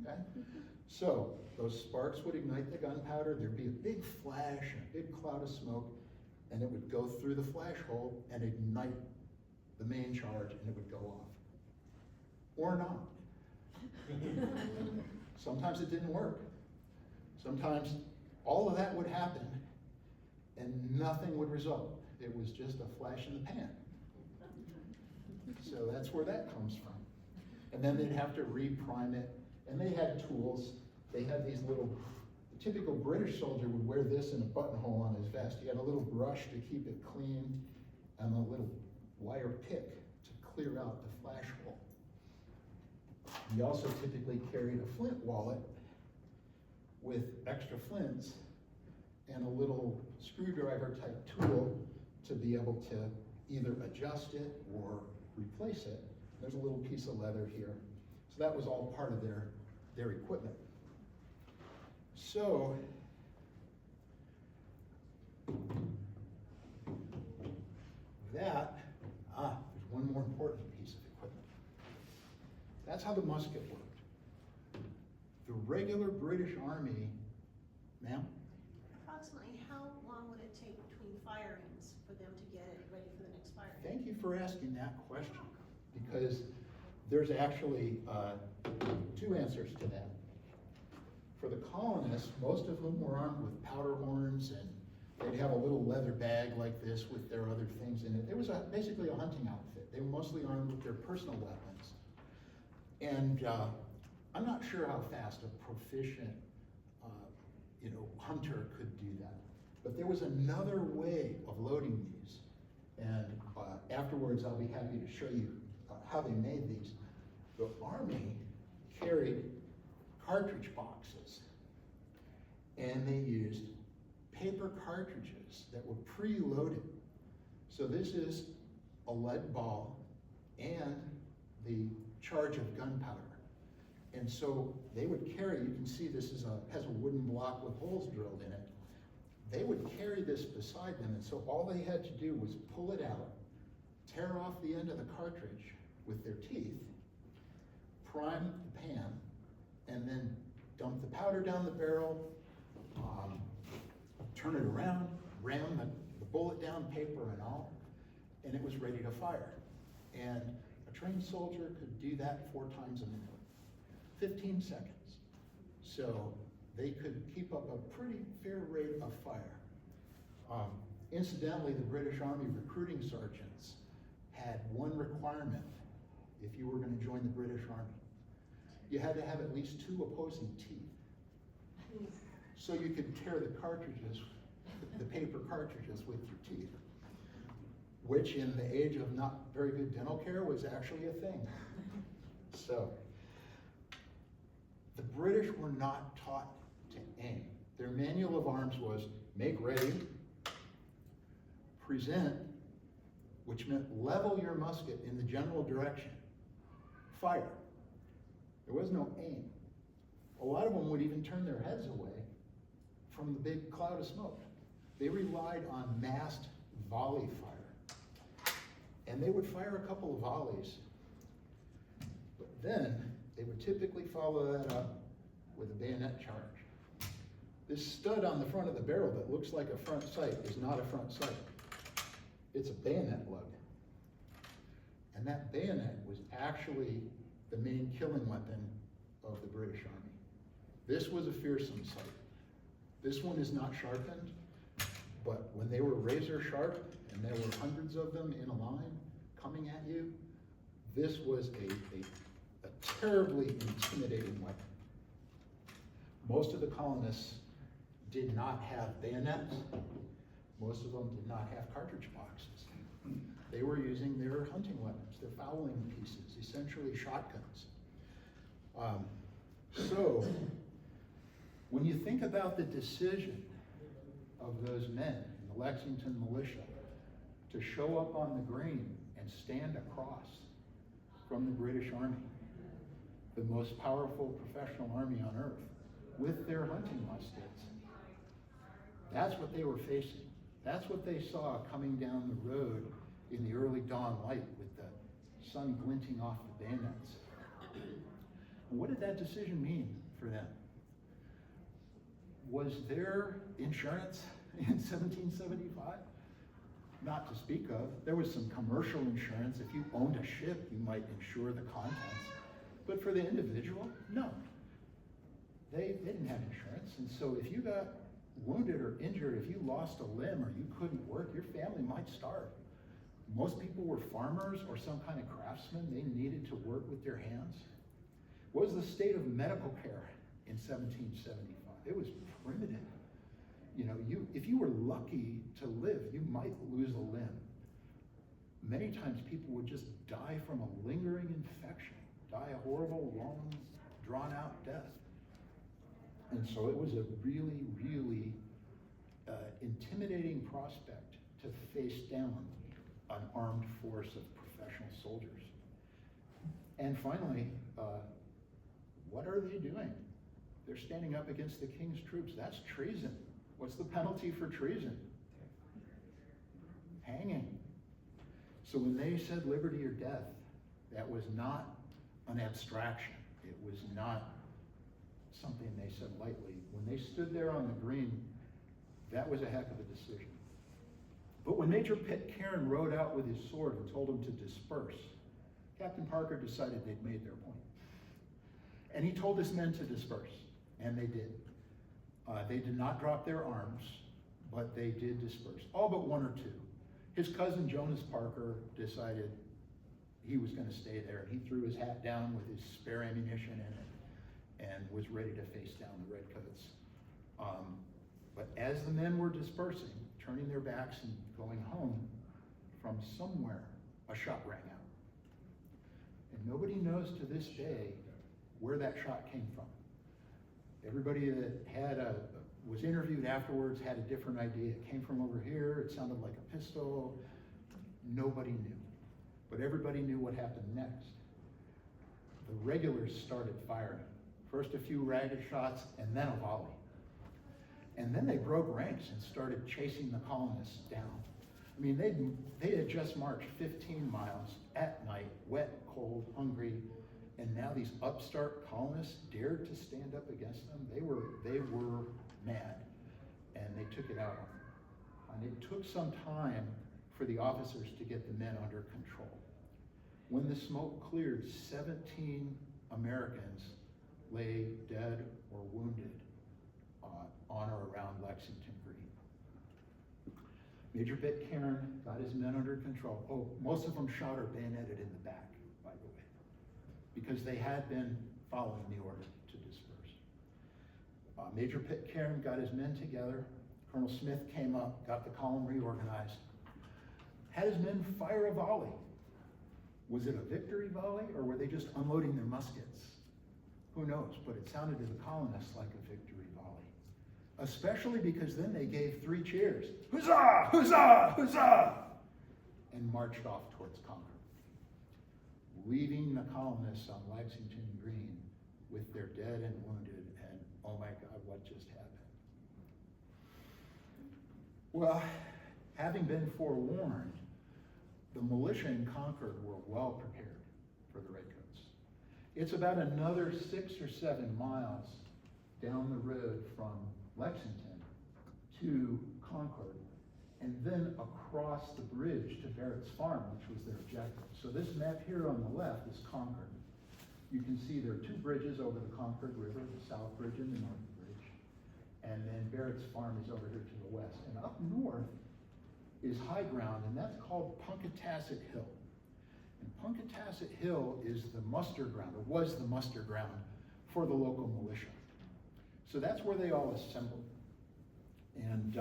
Speaker 1: Okay? So those sparks would ignite the gunpowder. There'd be a big flash, a big cloud of smoke, and it would go through the flash hole and ignite the main charge, and it would go off. Or not. Sometimes it didn't work. Sometimes all of that would happen and nothing would result. It was just a flash in the pan. So that's where that comes from. And then they'd have to reprime it. And they had tools. They had these little, the typical British soldier would wear this in a buttonhole on his vest. He had a little brush to keep it clean and a little wire pick to clear out the flash hole. He also typically carried a flint wallet with extra flints and a little screwdriver type tool to be able to either adjust it or replace it. There's a little piece of leather here. So that was all part of their equipment. So that, there's one more important piece of equipment. That's how the musket worked. The regular British Army, ma'am?
Speaker 2: Approximately how long would it take between firings for them to get it ready for the next firing?
Speaker 1: Thank you for asking that question, because there's actually two answers to that. For the colonists, most of them were armed with powder horns, and they'd have a little leather bag like this with their other things in it. It was basically a hunting outfit. They were mostly armed with their personal weapons. And I'm not sure how fast a proficient hunter could do that. But there was another way of loading these. And afterwards, I'll be happy to show you how they made these. The Army carried cartridge boxes, and they used paper cartridges that were preloaded. So this is a lead ball and the charge of gunpowder. And so they would carry, you can see this has a wooden block with holes drilled in it. They would carry this beside them, and so all they had to do was pull it out, tear off the end of the cartridge with their teeth, prime the pan, and then dump the powder down the barrel, turn it around, ram the bullet down, paper and all, and it was ready to fire. And a trained soldier could do that 4 times a minute, 15 seconds. So they could keep up a pretty fair rate of fire. Incidentally, the British Army recruiting sergeants had one requirement if you were going to join the British Army. You had to have at least 2 opposing teeth. So you could tear the cartridges, the paper cartridges with your teeth, which in the age of not very good dental care was actually a thing. So the British were not taught to aim. Their manual of arms was make ready, present, which meant level your musket in the general direction, fire. There was no aim. A lot of them would even turn their heads away from the big cloud of smoke. They relied on massed volley fire. And they would fire a couple of volleys, but then they would typically follow that up with a bayonet charge. This stud on the front of the barrel that looks like a front sight is not a front sight. It's a bayonet lug. And that bayonet was actually the main killing weapon of the British Army. This was a fearsome sight. This one is not sharpened, but when they were razor sharp, and there were hundreds of them in a line coming at you, this was a terribly intimidating weapon. Most of the colonists did not have bayonets. Most of them did not have cartridge boxes. They were using their hunting weapons, their fowling pieces, essentially shotguns. So, when you think about the decision of those men in the Lexington militia to show up on the green and stand across from the British Army, the most powerful professional army on earth, with their hunting muskets, that's what they were facing. That's what they saw coming down the road in the early dawn light with the sun glinting off the bayonets. And what did that decision mean for them? Was there insurance in 1775? Not to speak of. There was some commercial insurance. If you owned a ship, you might insure the contents. But for the individual, no. They didn't have insurance. And so if you got wounded or injured, if you lost a limb or you couldn't work, your family might starve. Most people were farmers or some kind of craftsmen. They needed to work with their hands. What was the state of medical care in 1775? It was primitive. You know, if you were lucky to live, you might lose a limb. Many times people would just die from a lingering infection, die a horrible, long, drawn-out death. And so it was a really, really intimidating prospect to face down an armed force of professional soldiers. And finally, what are they doing? They're standing up against the king's troops. That's treason. What's the penalty for treason? Hanging. So when they said liberty or death, that was not an abstraction. It was not something they said lightly. When they stood there on the green, that was a heck of a decision. But when Major Pitcairn rode out with his sword and told them to disperse, Captain Parker decided they'd made their point. And he told his men to disperse, and they did. They did not drop their arms, but they did disperse, all but 1 or 2. His cousin Jonas Parker decided he was going to stay there, and he threw his hat down with his spare ammunition in it and was ready to face down the redcoats. But as the men were dispersing, turning their backs and going home, from somewhere a shot rang out. And nobody knows to this day where that shot came from. Everybody that had a was interviewed afterwards, had a different idea. It came from over here, it sounded like a pistol. Nobody knew. But everybody knew what happened next. The regulars started firing. First a few ragged shots, and then a volley. And then they broke ranks and started chasing the colonists down. I mean, they had just marched 15 miles at night, wet, cold, hungry, and now these upstart colonists dared to stand up against them. They were mad, and they took it out on them. And it took some time for the officers to get the men under control. When the smoke cleared, 17 Americans lay dead or wounded on or around Lexington Green. Major Pitcairn got his men under control. Oh, most of them shot or bayoneted in the back, by the way, because they had been following the order to disperse. Major Pitcairn got his men together. Colonel Smith came up, got the column reorganized, had his men fire a volley. Was it a victory volley, or were they just unloading their muskets? Who knows, but it sounded to the colonists like a victory volley. Especially because then they gave 3 cheers. Huzzah! Huzzah! Huzzah! And marched off towards Concord, leaving the colonists on Lexington Green with their dead and wounded, and oh my God, what just happened? Well, having been forewarned, the militia in Concord were well prepared for the Redcoats. It's about another 6 or 7 miles down the road from Lexington to Concord, and then across the bridge to Barrett's Farm, which was their objective. So this map here on the left is Concord. You can see there are 2 bridges over the Concord River, the South Bridge and the North Bridge, and then Barrett's Farm is over here to the west. And up north is high ground, and that's called Punkatasset Hill. And Punkatasset Hill is the muster ground, or was the muster ground, for the local militia. So that's where they all assembled. And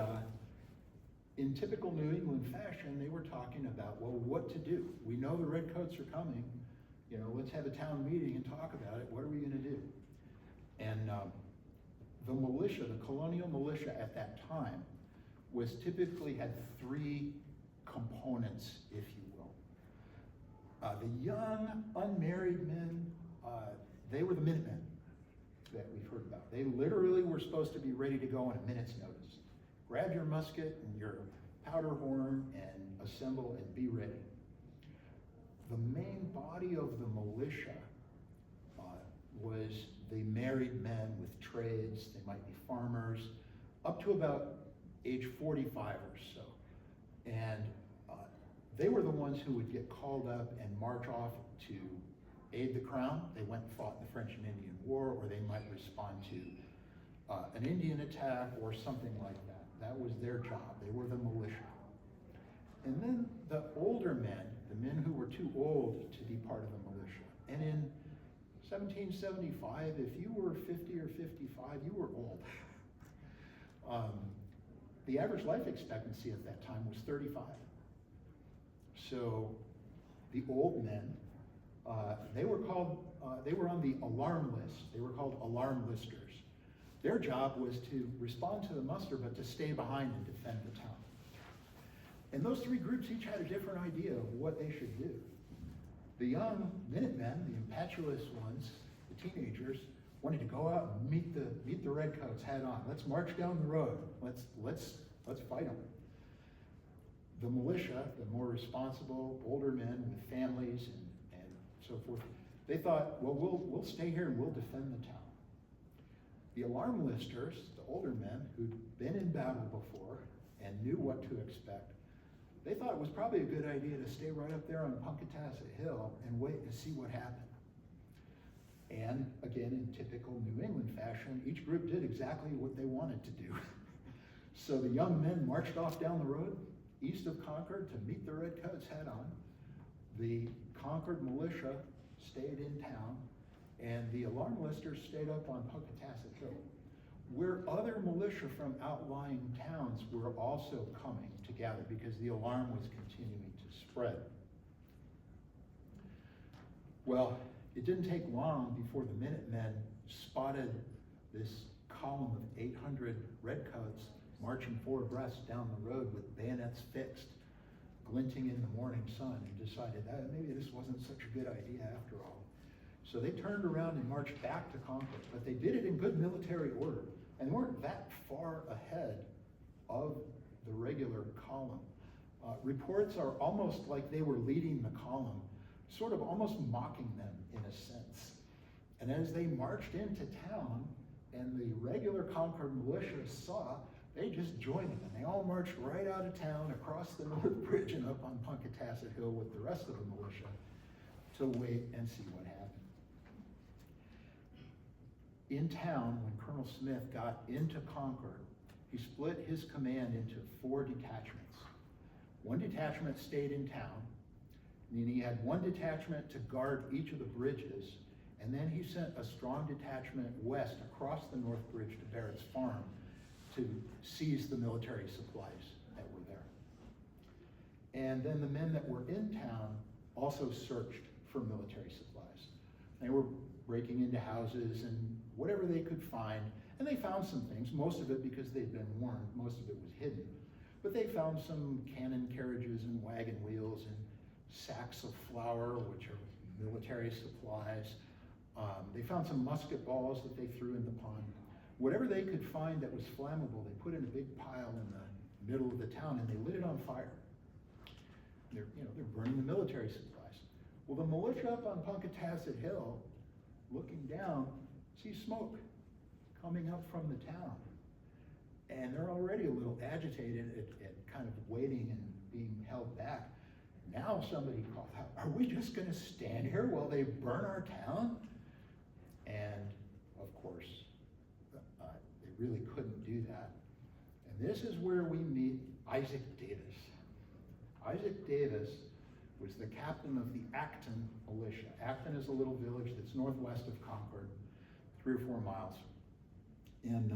Speaker 1: in typical New England fashion, they were talking about, well, what to do. We know the Redcoats are coming. You know, let's have a town meeting and talk about it. What are we going to do? And the militia, the colonial militia at that time, was typically had 3 components, if you will. The young, unmarried men, they were the Minutemen that we've heard about. They literally were supposed to be ready to go on a minute's notice. Grab your musket and your powder horn and assemble and be ready. The main body of the militia was the married men with trades. They might be farmers, up to about age 45 or so. And they were the ones who would get called up and march off to aid the crown. They went and fought in the French and Indian War, or they might respond to an Indian attack or something like that. That was their job. They were the militia. And then the older men, the men who were too old to be part of the militia. And in 1775, if you were 50 or 55, you were old. The average life expectancy at that time was 35. So the old men, they were on the alarm list. They were called alarm listers. Their job was to respond to the muster, but to stay behind and defend the town. And those 3 groups each had a different idea of what they should do. The young Minutemen, the impetuous ones, the teenagers, wanted to go out and meet the Redcoats head on. Let's march down the road. Let's fight them. The militia, the more responsible older men with families and so forth, they thought, well, we'll stay here and we'll defend the town. The alarm listers, the older men who'd been in battle before and knew what to expect, they thought it was probably a good idea to stay right up there on Punkatasset Hill and wait to see what happened. And again, in typical New England fashion, each group did exactly what they wanted to do. So the young men marched off down the road east of Concord to meet the Redcoats head on. The Concord militia stayed in town, and the alarm listers stayed up on Punkatasset Hill, where other militia from outlying towns were also coming to gather because the alarm was continuing to spread. Well, it didn't take long before the Minutemen spotted this column of 800 redcoats marching 4 abreast down the road with bayonets fixed, glinting in the morning sun, and decided that maybe this wasn't such a good idea after all. So they turned around and marched back to Concord, but they did it in good military order, and they weren't that far ahead of the regular column. Reports are almost like they were leading the column, sort of almost mocking them in a sense. And as they marched into town, and the regular Concord militia saw, they just joined them, and they all marched right out of town, across the North Bridge and up on Punkatassett Hill with the rest of the militia to wait and see what happened. In town, when Colonel Smith got into Concord, he split his command into 4 detachments. 1 detachment stayed in town, and then he had 1 detachment to guard each of the bridges, and then he sent a strong detachment west across the North Bridge to Barrett's Farm to seize the military supplies that were there. And then the men that were in town also searched for military supplies. They were breaking into houses and whatever they could find, and they found some things, most of it because they'd been warned, most of it was hidden. But they found some cannon carriages and wagon wheels and sacks of flour, which are military supplies. They found some musket balls that they threw in the pond. Whatever they could find that was flammable, they put in a big pile in the middle of the town, and they lit it on fire. They're burning the military supplies. Well, the militia up on Punkatassett Hill, looking down, see smoke coming up from the town. And they're already a little agitated at kind of waiting and being held back. Now somebody called out, "Are we just gonna stand here while they burn our town?" And of course, they really couldn't do that. And this is where we meet Isaac Davis. Isaac Davis was the captain of the Acton militia. Acton is a little village that's northwest of Concord, 3 or 4 miles. And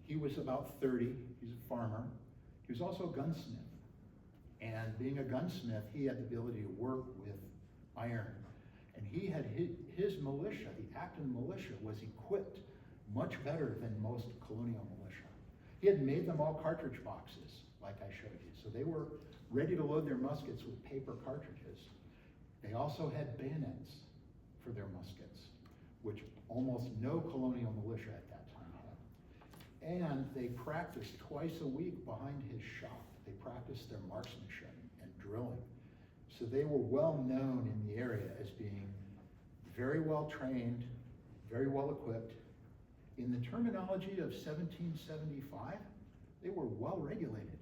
Speaker 1: he was about 30, he's a farmer. He was also a gunsmith. And being a gunsmith, he had the ability to work with iron. And he had his militia, the Acton militia, was equipped much better than most colonial militia. He had made them all cartridge boxes, like I showed you. So they were ready to load their muskets with paper cartridges. They also had bayonets for their muskets, which almost no colonial militia at that time had. And they practiced twice a week behind his shop. They practiced their marksmanship and drilling. So they were well known in the area as being very well trained, very well equipped. In the terminology of 1775, they were well regulated.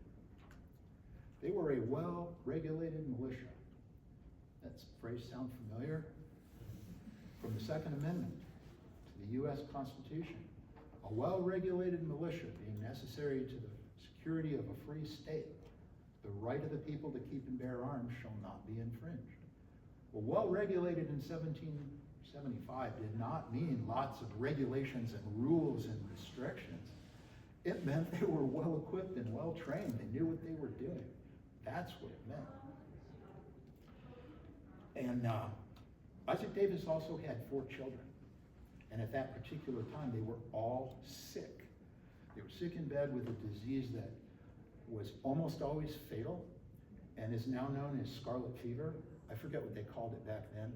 Speaker 1: They were a well-regulated militia. That phrase sound familiar? From the Second Amendment to the U.S. Constitution. A well-regulated militia being necessary to the security of a free state. The right of the people to keep and bear arms shall not be infringed. Well, well-regulated in 1775 did not mean lots of regulations and rules and restrictions. It meant they were well-equipped and well-trained. They knew what they were doing. That's what it meant. And Isaac Davis also had 4 children. And at that particular time, they were all sick. They were sick in bed with a disease that was almost always fatal and is now known as scarlet fever. I forget what they called it back then.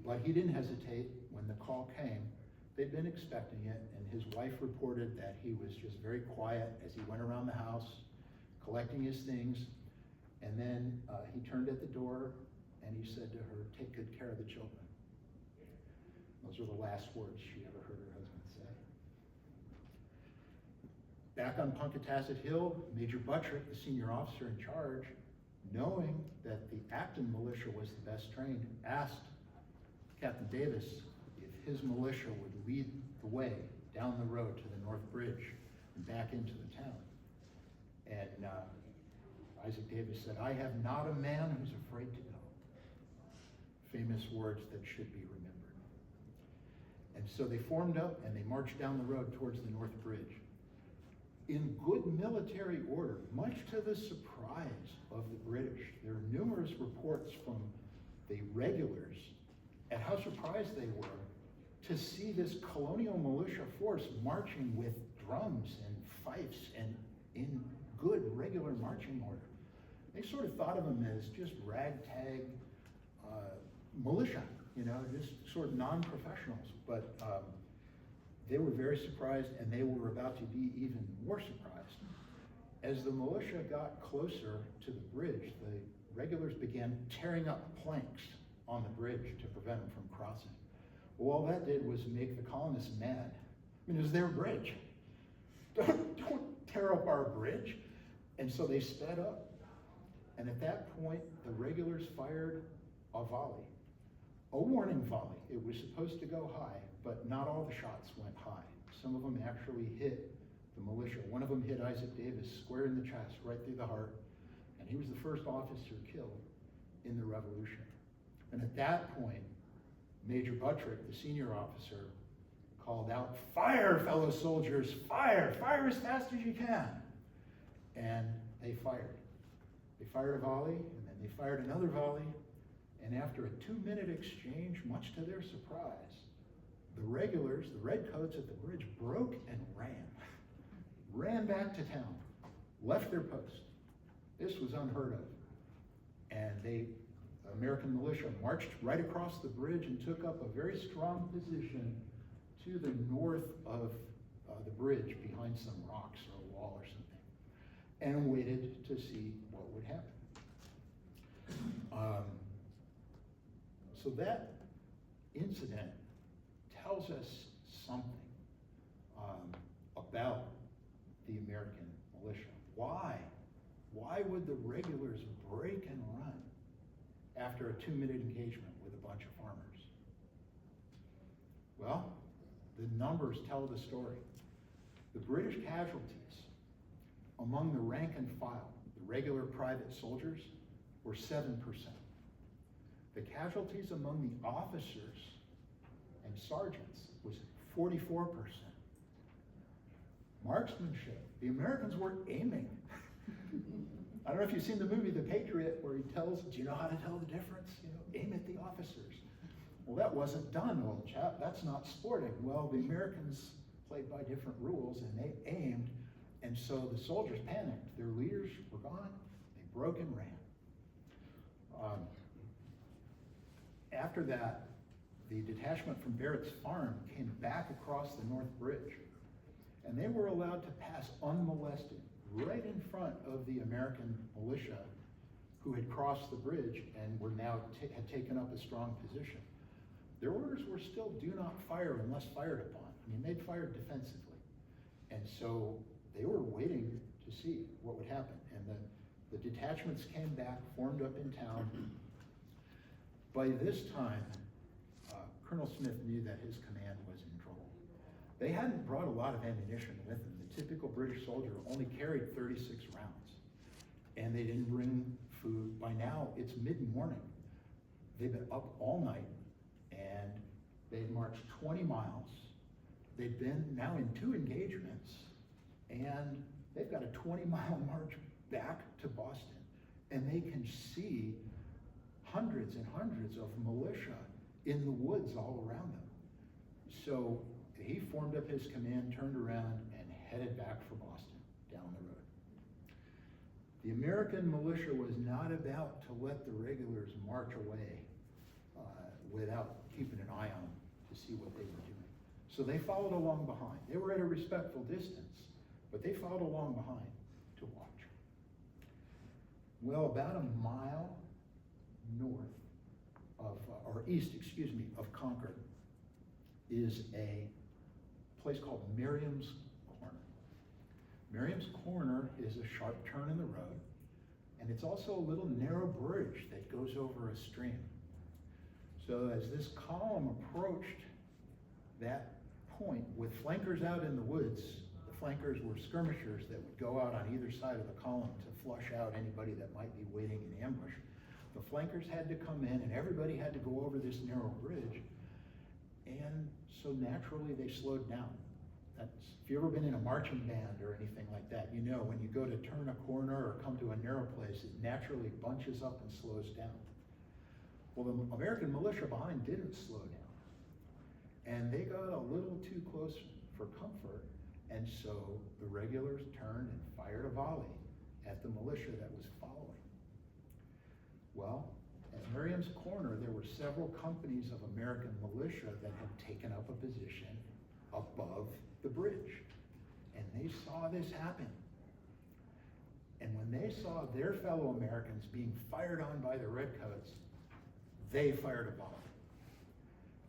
Speaker 1: But he didn't hesitate when the call came. They'd been expecting it, and his wife reported that he was just very quiet as he went around the house, collecting his things. And then he turned at the door and he said to her, "Take good care of the children." Those were the last words she ever heard her husband say. Back on Punkatassett Hill, Major Buttrick, the senior officer in charge, knowing that the Acton militia was the best trained, asked Captain Davis if his militia would lead the way down the road to the North Bridge and back into the town. And Isaac Davis said, "I have not a man who's afraid to go." Famous words that should be remembered. And so they formed up and they marched down the road towards the North Bridge. In good military order, much to the surprise of the British. There are numerous reports from the regulars at how surprised they were to see this colonial militia force marching with drums and fifes and in good regular marching order. They sort of thought of them as just ragtag militia, you know, just sort of non-professionals. But they were very surprised, and they were about to be even more surprised. As the militia got closer to the bridge, the regulars began tearing up planks on the bridge to prevent them from crossing. Well, all that did was make the colonists mad. I mean, it was their bridge. Don't tear up our bridge. And so they sped up. And at that point, the regulars fired a volley, a warning volley. It was supposed to go high, but not all the shots went high. Some of them actually hit the militia. One of them hit Isaac Davis square in the chest, right through the heart. And he was the first officer killed in the Revolution. And at that point, Major Buttrick, the senior officer, called out, "Fire, fellow soldiers, fire! Fire as fast as you can!" And they fired. They fired a volley, and then they fired another volley, and after a 2-minute exchange, much to their surprise, the regulars, the redcoats at the bridge, broke and ran back to town, left their post. This was unheard of. And the American militia marched right across the bridge and took up a very strong position to the north of the bridge, behind some rocks or a wall or something, and waited to see what would happen. So that incident tells us something about the American militia. Why? Why would the regulars break and run after a 2-minute engagement with a bunch of farmers? Well, the numbers tell the story. The British casualties among the rank and file, the regular private soldiers, were 7%. The casualties among the officers and sergeants was 44%. Marksmanship, the Americans were aiming. I don't know if you've seen the movie The Patriot, where he tells, do you know how to tell the difference? You know, aim at the officers. Well, that wasn't done, old chap. That's not sporting. Well, the Americans played by different rules, and they aimed, and so the soldiers panicked. Their leaders were gone. They broke and ran. After that, the detachment from Barrett's Farm came back across the North Bridge, and they were allowed to pass unmolested right in front of the American militia who had crossed the bridge and were now had taken up a strong position. Their orders were still do not fire unless fired upon. I mean, they'd fired defensively. And so they were waiting to see what would happen. And the detachments came back, formed up in town. By this time, Colonel Smith knew that his command was in trouble. They hadn't brought a lot of ammunition with them. The typical British soldier only carried 36 rounds. And they didn't bring food. By now, it's mid-morning. They've been up all night, and they'd marched 20 miles. They'd been now in 2 engagements, and they've got a 20-mile march back to Boston. And they can see hundreds and hundreds of militia in the woods all around them. So he formed up his command, turned around, and headed back for Boston, down the road. The American militia was not about to let the regulars march away without keeping an eye on them to see what they were doing. So they followed along behind. They were at a respectful distance, but they followed along behind to watch. Well, about a mile north of, or east, excuse me, of Concord is a place called Miriam's Corner. Miriam's Corner is a sharp turn in the road, and it's also a little narrow bridge that goes over a stream. So as this column approached that point with flankers out in the woods, the flankers were skirmishers that would go out on either side of the column to flush out anybody that might be waiting in ambush. The flankers had to come in, and everybody had to go over this narrow bridge, and so naturally they slowed down. If you've ever been in a marching band or anything like that, you know when you go to turn a corner or come to a narrow place, it naturally bunches up and slows down. Well, the American militia behind didn't slow down. And they got a little too close for comfort, and so the regulars turned and fired a volley at the militia that was following. Well, at Miriam's Corner, there were several companies of American militia that had taken up a position above the bridge. And they saw this happen. And when they saw their fellow Americans being fired on by the Redcoats, they fired a volley.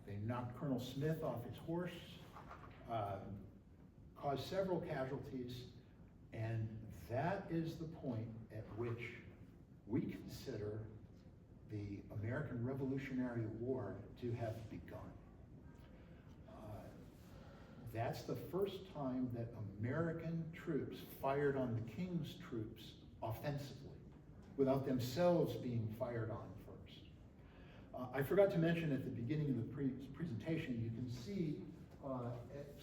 Speaker 1: They knocked Colonel Smith off his horse, caused several casualties, and that is the point at which we consider the American Revolutionary War to have begun. That's the first time that American troops fired on the King's troops offensively, without themselves being fired on first. I forgot to mention at the beginning of the presentation, you can see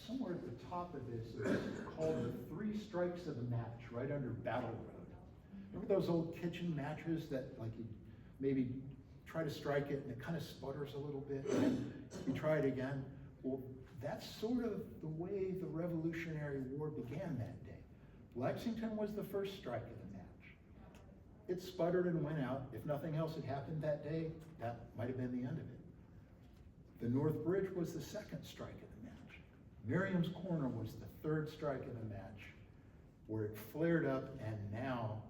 Speaker 1: somewhere at the top of this, it's called the 3 strikes of a match, right under Battle Road. Remember those old kitchen matches that, like, you maybe try to strike it and it kind of sputters a little bit, and you try it again? Well, that's sort of the way the Revolutionary War began that day. Lexington was the first strike of the match. It sputtered and went out. If nothing else had happened that day, that might have been the end of it. The North Bridge was the second strike of the match. Miriam's Corner was the third strike of the match, where it flared up, and now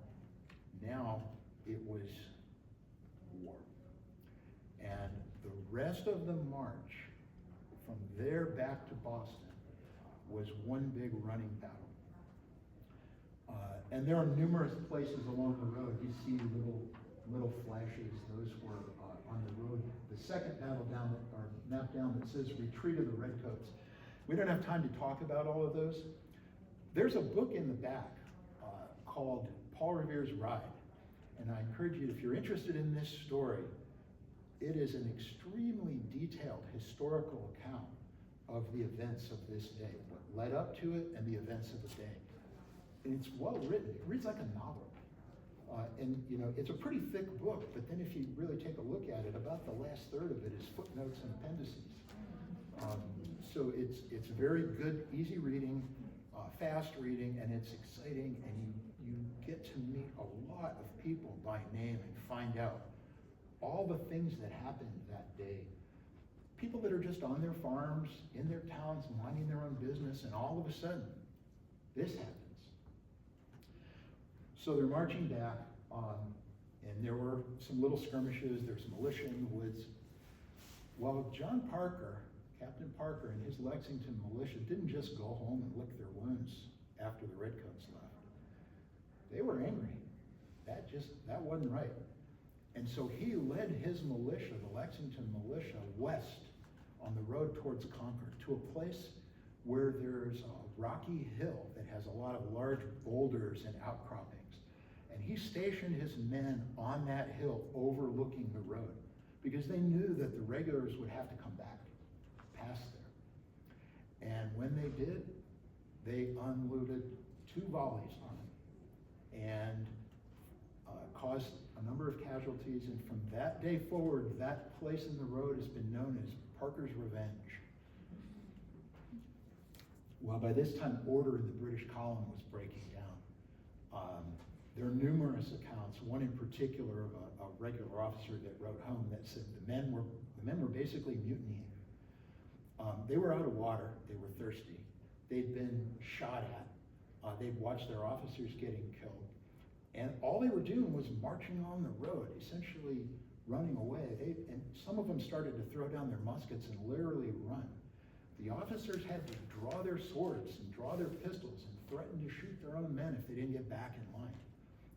Speaker 1: it was war. And the rest of the march from there back to Boston was one big running battle. And there are numerous places along the road. You see little flashes. Those were on the road. The second battle down, or map down, that says Retreat of the Redcoats. We don't have time to talk about all of those. There's a book in the back called Paul Revere's Ride. And I encourage you, if you're interested in this story, it is an extremely detailed historical account of the events of this day, what led up to it and the events of the day. And it's well written. It reads like a novel. And you know, it's a pretty thick book, but then if you really take a look at it, about the last third of it is footnotes and appendices. So it's very good, easy reading, fast reading, and it's exciting, and you get to meet a lot of people by name and find out all the things that happened that day. People that are just on their farms, in their towns, minding their own business, and all of a sudden, this happens. So they're marching back, and there were some little skirmishes, there's militia in the woods. Well, John Parker, Captain Parker, and his Lexington militia didn't just go home and lick their wounds after the Redcoats left. They were angry. That wasn't right. And so he led his militia, the Lexington militia, west on the road towards Concord, to a place where there's a rocky hill that has a lot of large boulders and outcroppings. And he stationed his men on that hill overlooking the road, because they knew that the regulars would have to come back past there. And when they did, they unloaded 2 volleys on him and caused a number of casualties. And from that day forward, that place in the road has been known as Parker's Revenge. Well, by this time, order in the British column was breaking down. There are numerous accounts, one in particular of a regular officer that wrote home that said the men were basically mutinying. They were out of water, they were thirsty, they'd been shot at, they'd watched their officers getting killed, and all they were doing was marching on the road, essentially running away. And some of them started to throw down their muskets and literally run. The officers had to draw their swords and draw their pistols and threaten to shoot their own men if they didn't get back in line.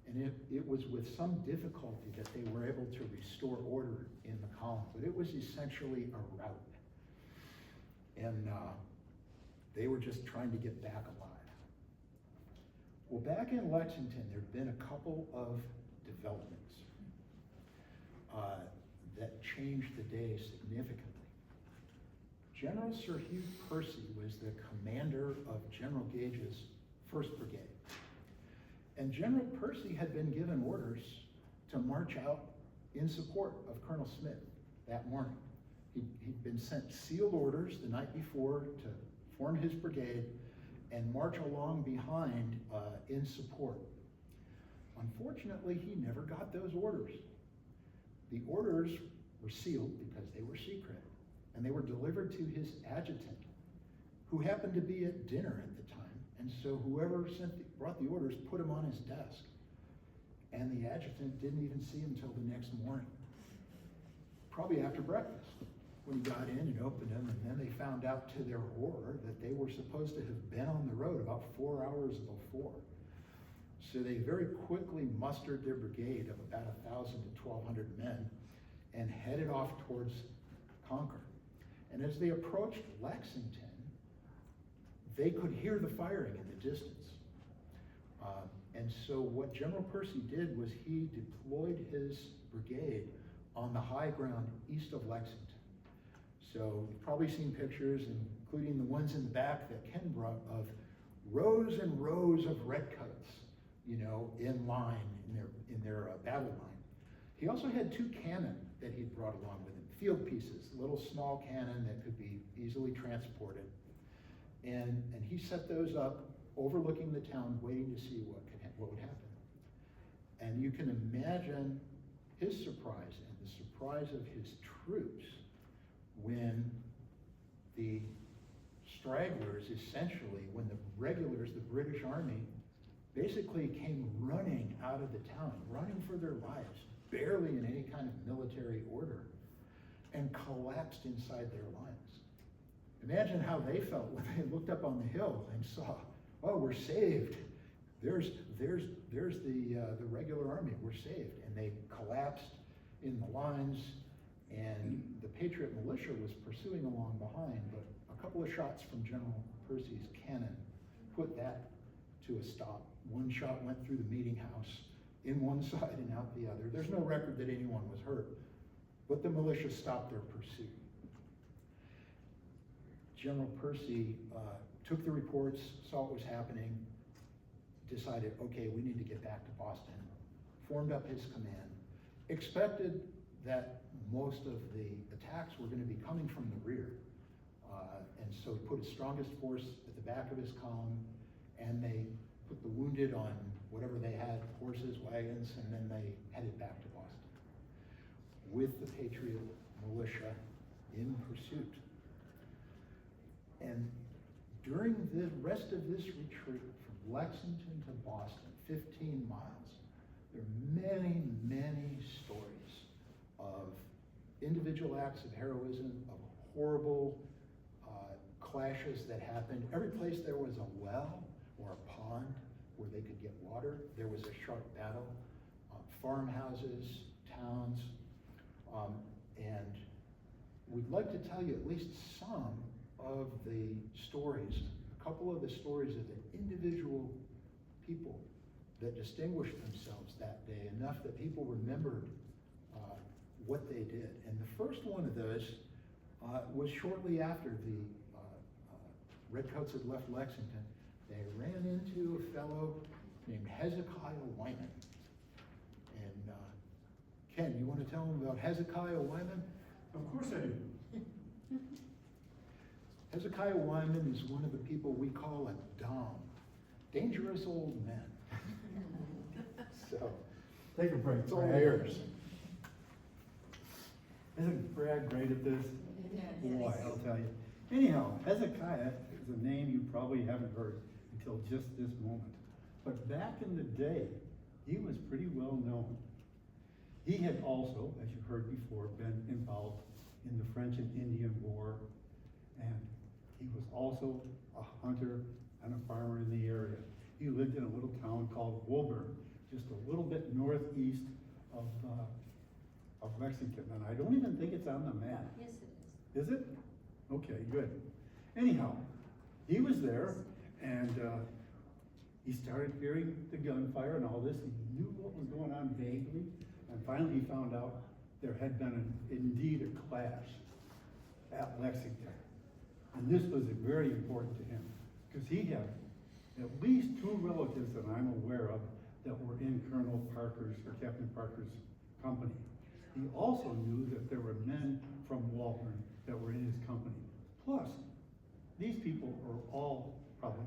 Speaker 1: And it was with some difficulty that they were able to restore order in the column, but it was essentially a rout. And they were just trying to get back alive. Well, back in Lexington, there'd been a couple of developments that changed the day significantly. General Sir Hugh Percy was the commander of General Gage's 1st Brigade. And General Percy had been given orders to march out in support of Colonel Smith that morning. He'd been sent sealed orders the night before to form his brigade and march along behind in support. Unfortunately, he never got those orders. The orders were sealed because they were secret, and they were delivered to his adjutant, who happened to be at dinner at the time, and so whoever brought the orders put them on his desk, and the adjutant didn't even see him until the next morning, probably after breakfast, when he got in and opened them, and then they found out to their horror that they were supposed to have been on the road about 4 hours before. So they very quickly mustered their brigade of about 1,000 to 1,200 men and headed off towards Concord. And as they approached Lexington, they could hear the firing in the distance. And so what General Percy did was he deployed his brigade on the high ground east of Lexington. So you've probably seen pictures, including the ones in the back that Ken brought, of rows and rows of redcoats, you know, in line, in their battle line. He also had 2 cannon that he'd brought along with him, field pieces, little small cannon that could be easily transported. And he set those up overlooking the town, waiting to see what would happen. And you can imagine his surprise and the surprise of his troops when the stragglers, essentially, when the regulars, the British Army, basically came running out of the town, running for their lives, barely in any kind of military order, and collapsed inside their lines. Imagine how they felt when they looked up on the hill and saw, oh, we're saved. There's the regular army, we're saved. And they collapsed in the lines, and the Patriot militia was pursuing along behind, but a couple of shots from General Percy's cannon put that to a stop. One shot went through the meeting house in one side and out the other. There's no record that anyone was hurt, but the militia stopped their pursuit. General Percy took the reports, saw what was happening, decided, okay, we need to get back to Boston, formed up his command, expected that most of the attacks were going to be coming from the rear. And so he put his strongest force at the back of his column, and they put the wounded on whatever they had, horses, wagons, and then they headed back to Boston with the Patriot militia in pursuit. And during the rest of this retreat from Lexington to Boston, 15 miles, there are many, many stories of individual acts of heroism, of horrible clashes that happened. Every place there was a well or a pond where they could get water, there was a sharp battle. Farmhouses, towns, and we'd like to tell you at least some of the stories, a couple of the stories of the individual people that distinguished themselves that day, enough that people remembered what they did. And the first one of those was shortly after the Redcoats had left Lexington. They ran into a fellow named Hezekiah Wyman. And Ken, you want to tell them about Hezekiah Wyman?
Speaker 3: Of course I do.
Speaker 1: Hezekiah Wyman is one of the people we call a Dom, dangerous old men. So,
Speaker 3: Take a break.
Speaker 1: it's all yours.
Speaker 3: Isn't Brad great at this? Boy, I'll tell you. Anyhow, Hezekiah is a name you probably haven't heard until just this moment. But back in the day, he was pretty well known. He had also, as you heard before, been involved in the French and Indian War, and he was also a hunter and a farmer in the area. He lived in a little town called Woburn, just a little bit northeast of Lexington, and I don't even think it's on the map.
Speaker 2: Yes, it is.
Speaker 3: Is it? Okay, good. Anyhow, he was there, and he started hearing the gunfire and all this. He knew what was going on vaguely, and finally he found out there had been indeed a clash at Lexington. And this was very important to him, because he had at least 2 relatives that I'm aware of that were in Colonel Parker's or Captain Parker's company. He also knew that there were men from Walburn that were in his company. Plus, these people are all probably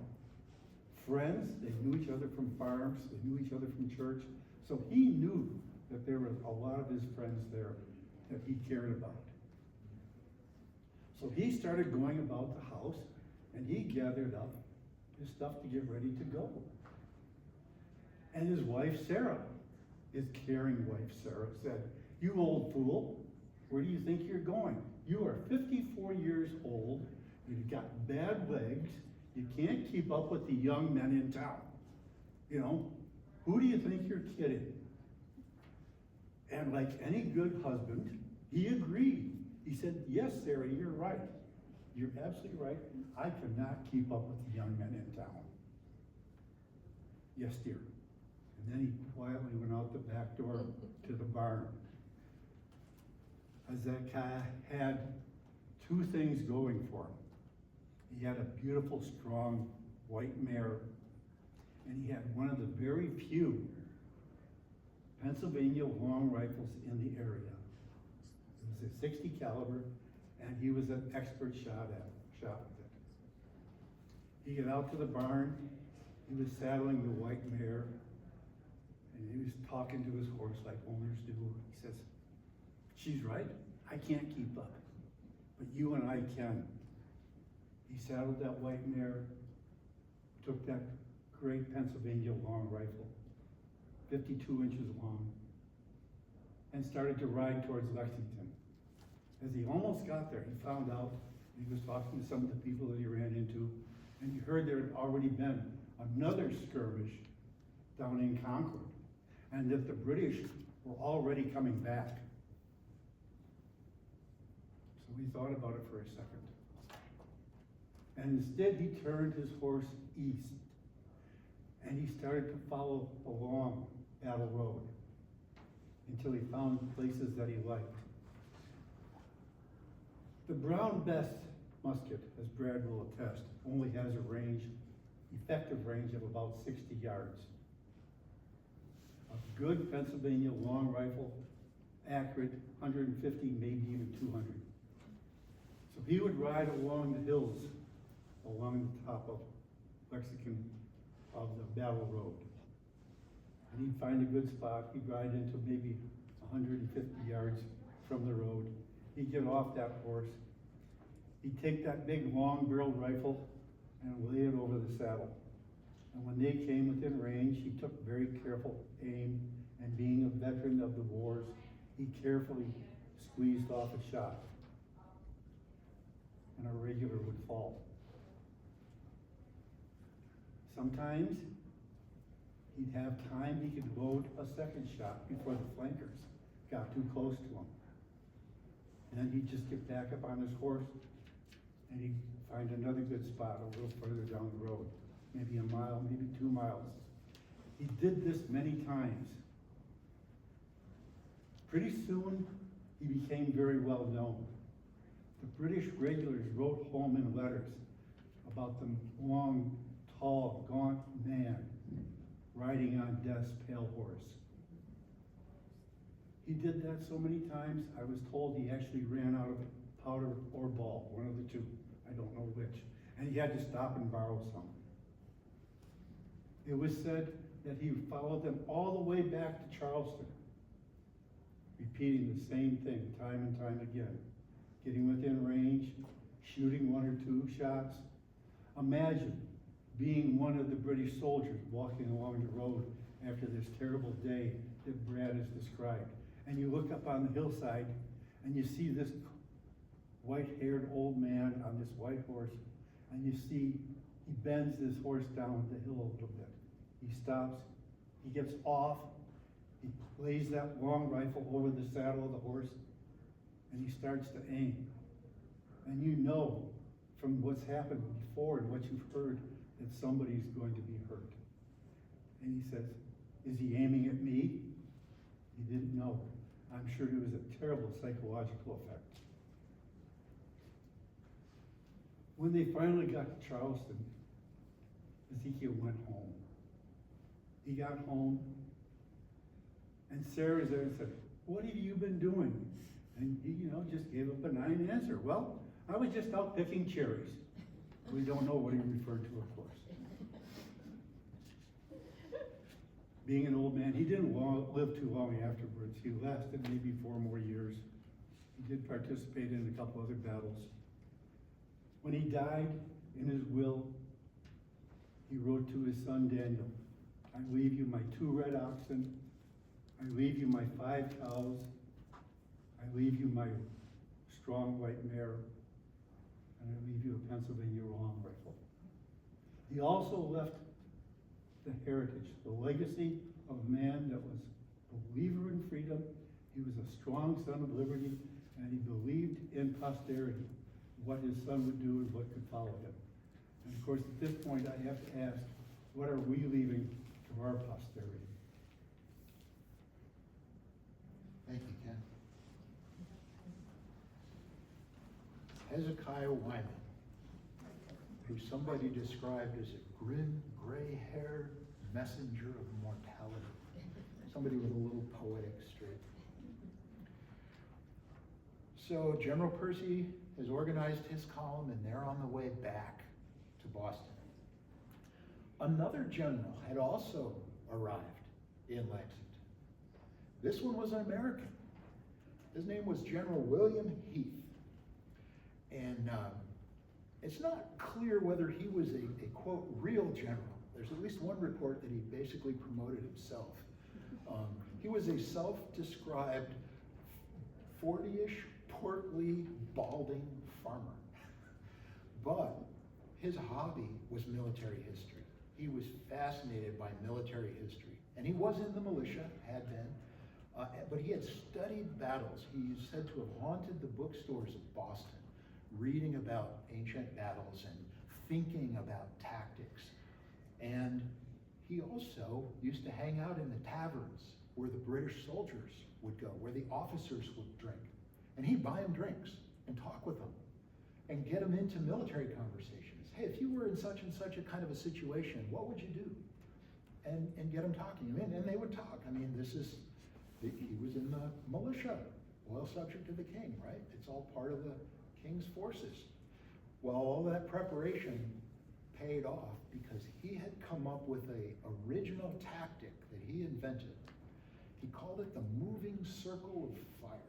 Speaker 3: friends, they knew each other from farms, they knew each other from church, so he knew that there were a lot of his friends there that he cared about. So he started going about the house, and he gathered up his stuff to get ready to go. And his wife, Sarah, his caring wife, Sarah, said, "You old fool, where do you think you're going? You are 54 years old, you've got bad legs, you can't keep up with the young men in town. You know, who do you think you're kidding?" And like any good husband, he agreed. He said, "Yes, Sarah, you're right. You're absolutely right. I cannot keep up with the young men in town." "Yes, dear." And then he quietly went out the back door to the barn. Hezekiah had two things going for him. He had a beautiful, strong white mare, and he had one of the very few Pennsylvania long rifles in the area. It was a 60 caliber, and he was an expert shot with it. He got out to the barn, he was saddling the white mare, and he was talking to his horse like owners do. He says, "She's right, I can't keep up, but you and I can." He saddled that white mare, took that great Pennsylvania long rifle, 52 inches long, and started to ride towards Lexington. As he almost got there, he found out, he was talking to some of the people that he ran into, and he heard there had already been another skirmish down in Concord, and that the British were already coming back. So he thought about it for a second. And instead he turned his horse east, and he started to follow along Battle Road until he found places that he liked. The Brown Bess musket, as Brad will attest, only has a effective range of about 60 yards. A good Pennsylvania long rifle, accurate, 150, maybe even 200. So he would ride along the hills, along the top of Lexington, of the Battle Road. And he'd find a good spot, he'd ride into maybe 150 yards from the road. He'd get off that horse, he'd take that big long-barreled rifle and lay it over the saddle. And when they came within range, he took very careful aim, and being a veteran of the wars, he carefully squeezed off a shot, and a regular would fall. Sometimes he'd have time, he could load a second shot before the flankers got too close to him. And then he'd just get back up on his horse, and he'd find another good spot a little further down the road, maybe a mile, maybe 2 miles. He did this many times. Pretty soon, he became very well known. The British regulars wrote home in letters about the long, tall, gaunt man riding on Death's pale horse. He did that so many times, I was told he actually ran out of powder or ball, one of the two, I don't know which, and he had to stop and borrow some. It was said that he followed them all the way back to Charleston, repeating the same thing time and time again, getting within range, shooting 1 or 2 shots. Imagine being one of the British soldiers walking along the road after this terrible day that Brad has described. And you look up on the hillside and you see this white-haired old man on this white horse, and you see he bends his horse down the hill a little bit. He stops, he gets off, he lays that long rifle over the saddle of the horse, and he starts to aim. And you know from what's happened before and what you've heard that somebody's going to be hurt. And he says, "Is he aiming at me?" He didn't know. I'm sure it was a terrible psychological effect. When they finally got to Charleston, Ezekiel went home. He got home, and Sarah was there and said, "What have you been doing? And he, just gave a benign answer. Well, I was just out picking cherries. We don't know what he referred to, of course. Being an old man, he didn't live too long afterwards. He lasted maybe 4 more years. He did participate in a couple other battles. When he died, in his will, he wrote to his son Daniel, I leave you my 2 red oxen, I leave you my 5 cows, I leave you my strong white mare, and I leave you a Pennsylvania long rifle. He also left the heritage, the legacy of a man that was a believer in freedom. He was a strong son of liberty, and he believed in posterity, what his son would do and what could follow him. And of course, at this point, I have to ask, what are we leaving to our posterity?
Speaker 1: Thank you, Ken. Hezekiah Wyman, who somebody described as a grim, gray-haired messenger of mortality. Somebody with a little poetic streak. So General Percy has organized his column, and they're on the way back to Boston. Another general had also arrived in Lexington. This one was an American. His name was General William Heath. And it's not clear whether he was a quote, real general. There's at least one report that he basically promoted himself. He was a self-described 40-ish, portly, balding farmer. But his hobby was military history. He was fascinated by military history. And he was in the militia, had been, but he had studied battles. He's said to have haunted the bookstores of Boston, reading about ancient battles and thinking about tactics. And he also used to hang out in the taverns where the British soldiers would go, where the officers would drink. And he'd buy them drinks and talk with them and get them into military conversations. Hey, if you were in such and such a kind of a situation, what would you do? And get them talking. And they would talk. I mean, he was in the militia, loyal subject to the king, right? It's all part of the king's forces. Well, all that preparation paid off because he had come up with an original tactic that he invented. He called it the moving circle of fire.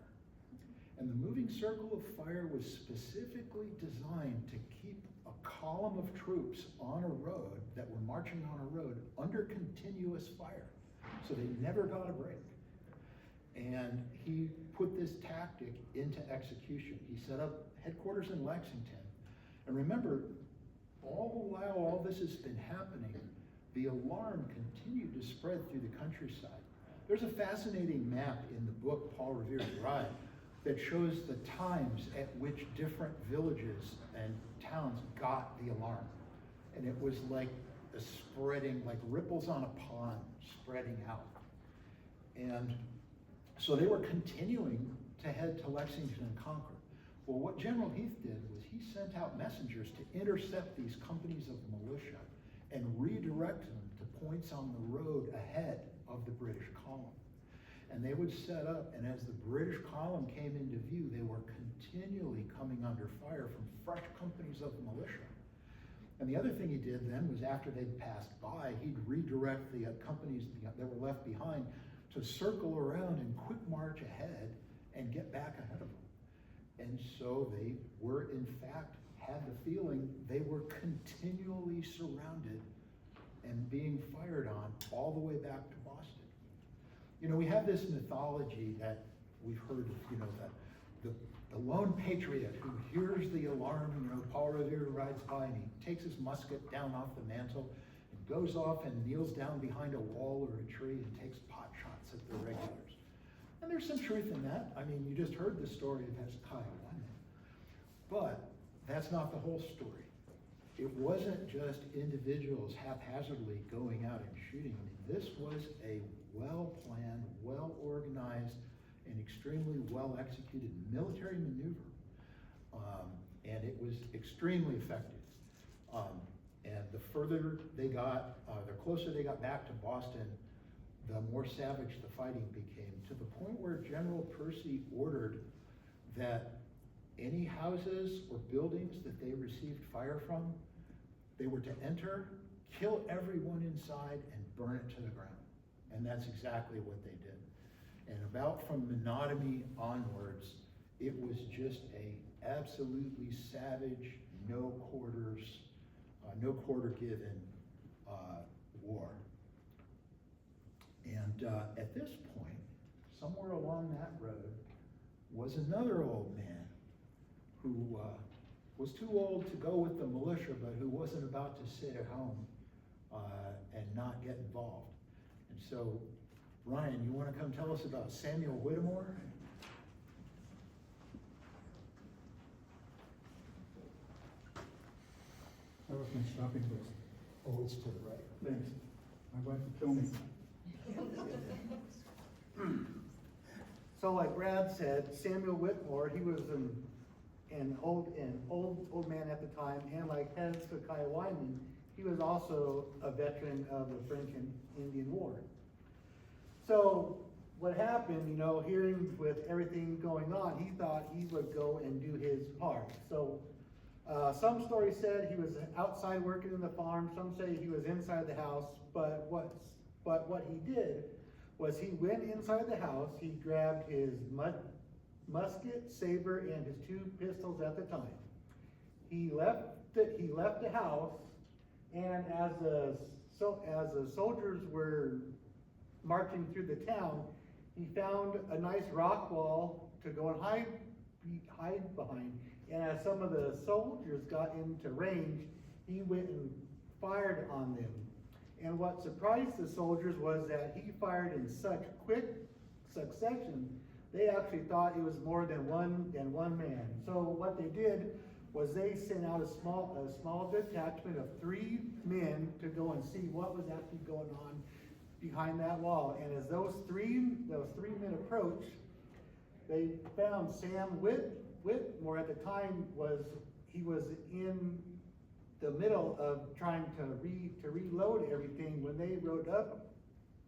Speaker 1: And the moving circle of fire was specifically designed to keep a column of troops on a road that were marching on a road under continuous fire. So they never got a break. And he put this tactic into execution. He set up headquarters in Lexington. And remember, all the while all this has been happening, the alarm continued to spread through the countryside. There's a fascinating map in the book Paul Revere Ride that shows the times at which different villages and towns got the alarm. And it was like a spreading, like ripples on a pond spreading out. And so they were continuing to head to Lexington and conquer. Well, what General Heath did was he sent out messengers to intercept these companies of militia and redirect them to points on the road ahead of the British column. And they would set up, and as the British column came into view, they were continually coming under fire from fresh companies of militia. And the other thing he did then was after they'd passed by, he'd redirect the companies that were left behind to circle around and quick march ahead and get back ahead of them. And so they were, in fact, had the feeling they were continually surrounded and being fired on all the way back to Boston. You know, we have this mythology that we've heard of, you know, the lone patriot who hears the alarm, you know, Paul Revere rides by and he takes his musket down off the mantle and goes off and kneels down behind a wall or a tree and takes pot shots at the regulars. And there's some truth in that. I mean, you just heard the story of Hezekiah Wyman. But that's not the whole story. It wasn't just individuals haphazardly going out and shooting. I mean, this was a well-planned, well-organized, and extremely well-executed military maneuver. And it was extremely effective. And the further they got, the closer they got back to Boston, the more savage the fighting became, to the point where General Percy ordered that any houses or buildings that they received fire from, they were to enter, kill everyone inside, and burn it to the ground. And that's exactly what they did. And about from Monogamy onwards, it was just a absolutely savage, no quarter given war. And at this point, somewhere along that road, was another old man who was too old to go with the militia, but who wasn't about to sit at home and not get involved. And so, Ryan, you want to come tell us about Samuel Whittemore?
Speaker 3: That was my shopping list.
Speaker 1: Oh, it's to the right.
Speaker 3: Thanks. My wife will kill me.
Speaker 4: So like Brad said, Samuel Whitmore, he was an old man at the time, and like Hezekiah Wyman, he was also a veteran of the French and Indian War. So what happened, hearing with everything going on, he thought he would go and do his part. So some stories said he was outside working in the farm, some say he was inside the house, but what he did was he went inside the house, he grabbed his musket, saber, and his 2 pistols at the time. He left the house, and as the soldiers were marching through the town, he found a nice rock wall to go and hide behind. And as some of the soldiers got into range, he went and fired on them. And what surprised the soldiers was that he fired in such quick succession, they actually thought it was more than one man. So what they did was they sent out a small detachment of 3 men to go and see what was actually going on behind that wall. And as those three men approached, they found Sam Whitmore at the time was in the middle of trying to reload everything. When they rode up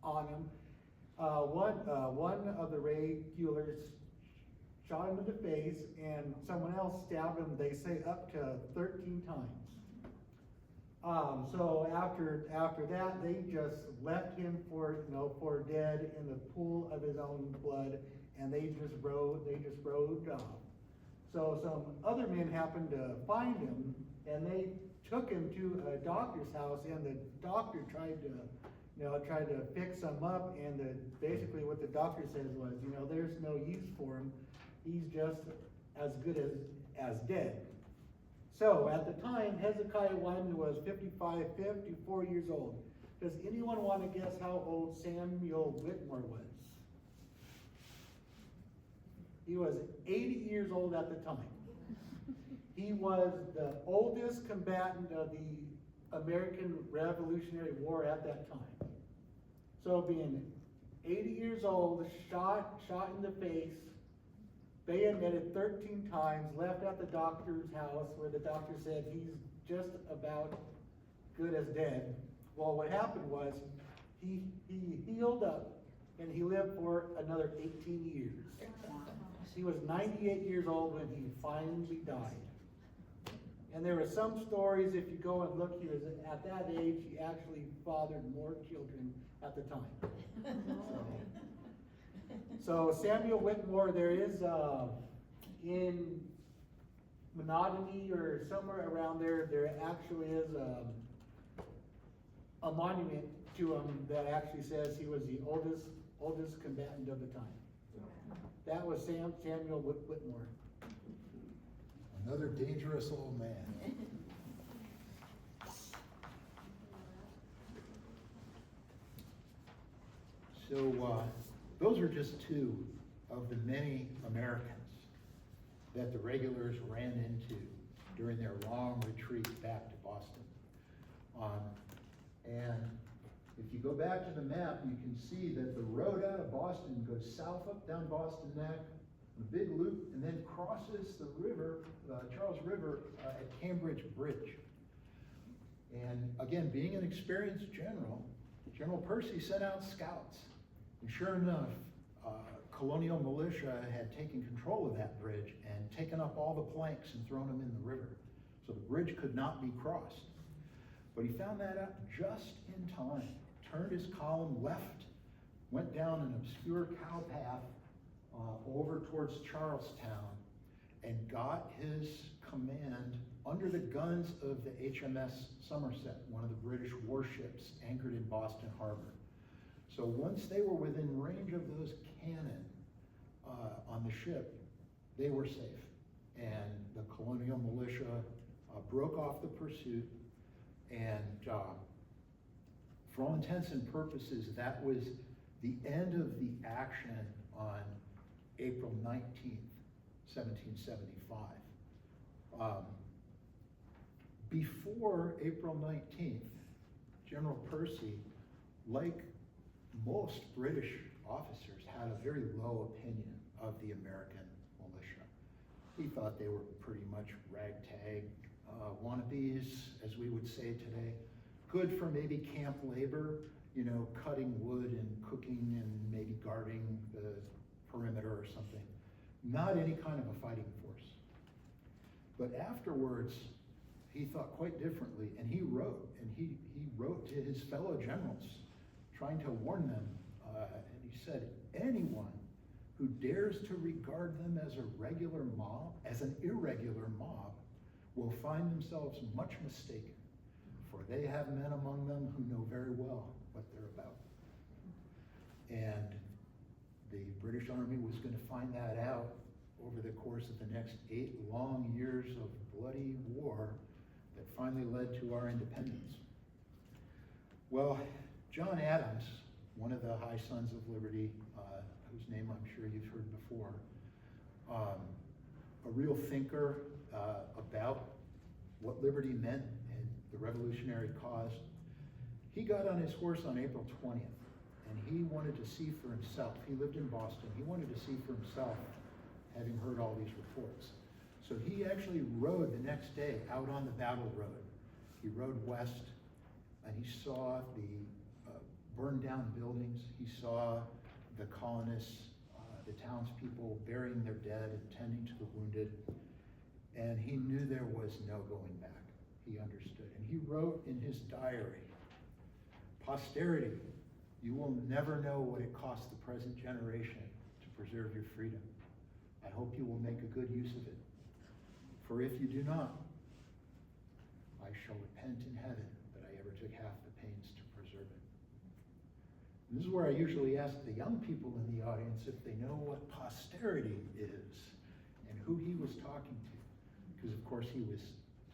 Speaker 4: on him, one of the regulars shot him in the face, and someone else stabbed him, they say, up to 13 times. So after that, they just left him for dead in the pool of his own blood, and they just rode off. So some other men happened to find him, and they took him to a doctor's house, and the doctor tried to fix him up, and basically what the doctor says was, there's no use for him. He's just as good as dead. So at the time, Hezekiah Wyman was 54 years old. Does anyone want to guess how old Samuel Whitmore was? He was 80 years old at the time. He was the oldest combatant of the American Revolutionary War at that time. So being 80 years old, shot in the face, bayoneted 13 times, left at the doctor's house where the doctor said he's just about good as dead. Well, what happened was he healed up and he lived for another 18 years. He was 98 years old when he finally died. And there were some stories, if you go and look, he was at that age, he actually fathered more children at the time. So Samuel Whitmore, there is in Monogamy or somewhere around there actually is a monument to him that actually says he was the oldest combatant of the time. That was Samuel Whitmore.
Speaker 1: Another dangerous old man. So those are just 2 of the many Americans that the regulars ran into during their long retreat back to Boston. And if you go back to the map, you can see that the road out of Boston goes south up down Boston Neck, a big loop, and then crosses the river, Charles River, at Cambridge Bridge. And again, being an experienced general, General Percy sent out scouts. And sure enough, colonial militia had taken control of that bridge and taken up all the planks and thrown them in the river. So the bridge could not be crossed. But he found that out just in time, turned his column left, went down an obscure cow path over towards Charlestown, and got his command under the guns of the HMS Somerset, one of the British warships anchored in Boston Harbor. So once they were within range of those cannon on the ship, they were safe. And the colonial militia broke off the pursuit, and for all intents and purposes, that was the end of the action on April 19th, 1775. Before April 19th, General Percy, like most British officers, had a very low opinion of the American militia. He thought they were pretty much ragtag wannabes, as we would say today. Good for maybe camp labor, you know, cutting wood and cooking and maybe guarding the perimeter or something. Not any kind of a fighting force. But afterwards, he thought quite differently, and he wrote to his fellow generals, trying to warn them, and he said, anyone who dares to regard them as a regular mob, as an irregular mob, will find themselves much mistaken, for they have men among them who know very well what they're about. And the British Army was going to find that out over the course of the next 8 long years of bloody war that finally led to our independence. Well, John Adams, one of the High Sons of Liberty, whose name I'm sure you've heard before, a real thinker about what liberty meant and the revolutionary cause, he got on his horse on April 20th, and he wanted to see for himself. He lived in Boston. He wanted to see for himself, having heard all these reports. So he actually rode the next day out on the battle road. He rode west, and he saw the burned down buildings. He saw the colonists, the townspeople burying their dead and tending to the wounded. And he knew there was no going back. He understood. And he wrote in his diary, "Posterity, you will never know what it cost the present generation to preserve your freedom. I hope you will make a good use of it. For if you do not, I shall repent in heaven that I ever took half the pains to preserve it." And this is where I usually ask the young people in the audience if they know what posterity is and who he was talking to. Because of course he was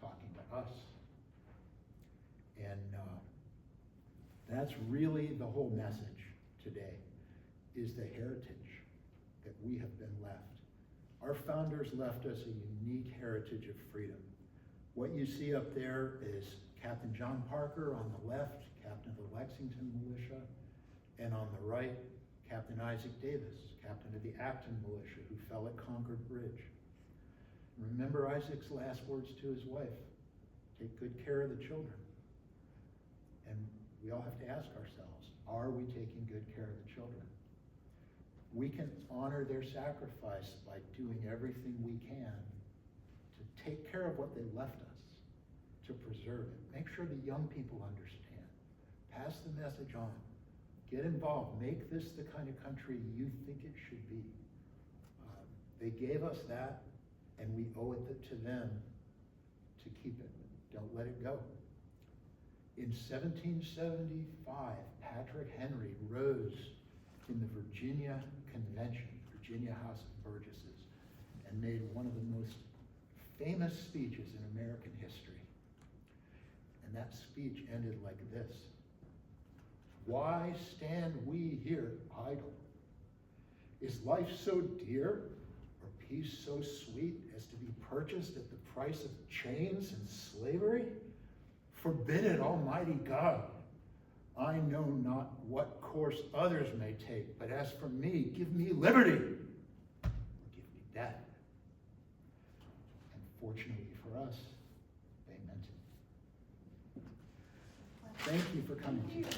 Speaker 1: talking to us. And that's really the whole message today, is the heritage that we have been left. Our founders left us a unique heritage of freedom. What you see up there is Captain John Parker on the left, captain of the Lexington Militia, and on the right, Captain Isaac Davis, captain of the Acton Militia, who fell at Concord Bridge. Remember Isaac's last words to his wife: take good care of the children. And we all have to ask ourselves, are we taking good care of the children? We can honor their sacrifice by doing everything we can to take care of what they left us, to preserve it. Make sure the young people understand. Pass the message on. Get involved. Make this the kind of country you think it should be. They gave us that, and we owe it to them to keep it. Don't let it go. In 1775, Patrick Henry rose in the Virginia Convention, Virginia House of Burgesses, and made one of the most famous speeches in American history. And that speech ended like this: "Why stand we here idle? Is life so dear, or peace so sweet, as to be purchased at the price of chains and slavery? Forbid it, Almighty God. I know not what course others may take, but as for me, give me liberty, or give me death." And fortunately for us, they meant it. Thank you for coming today.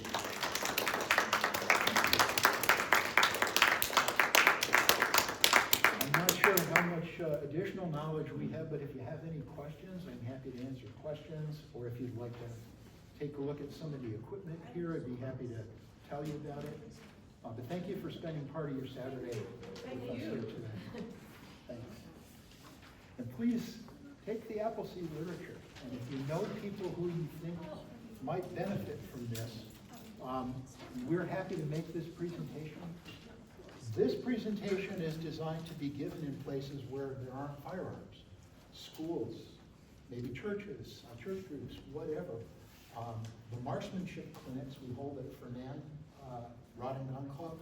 Speaker 1: additional knowledge we have, but if you have any questions, I'm happy to answer questions, or if you'd like to take a look at some of the equipment here, I'd be happy to tell you about it. But thank you for spending part of your Saturday with us here today. Thanks. And please take the Appleseed literature, and if you know people who you think might benefit from this, we're happy to make this presentation. This presentation is designed to be given in places where there aren't firearms, schools, maybe churches, church groups, whatever. The marksmanship clinics we hold at Fernan Rod and Gun Club,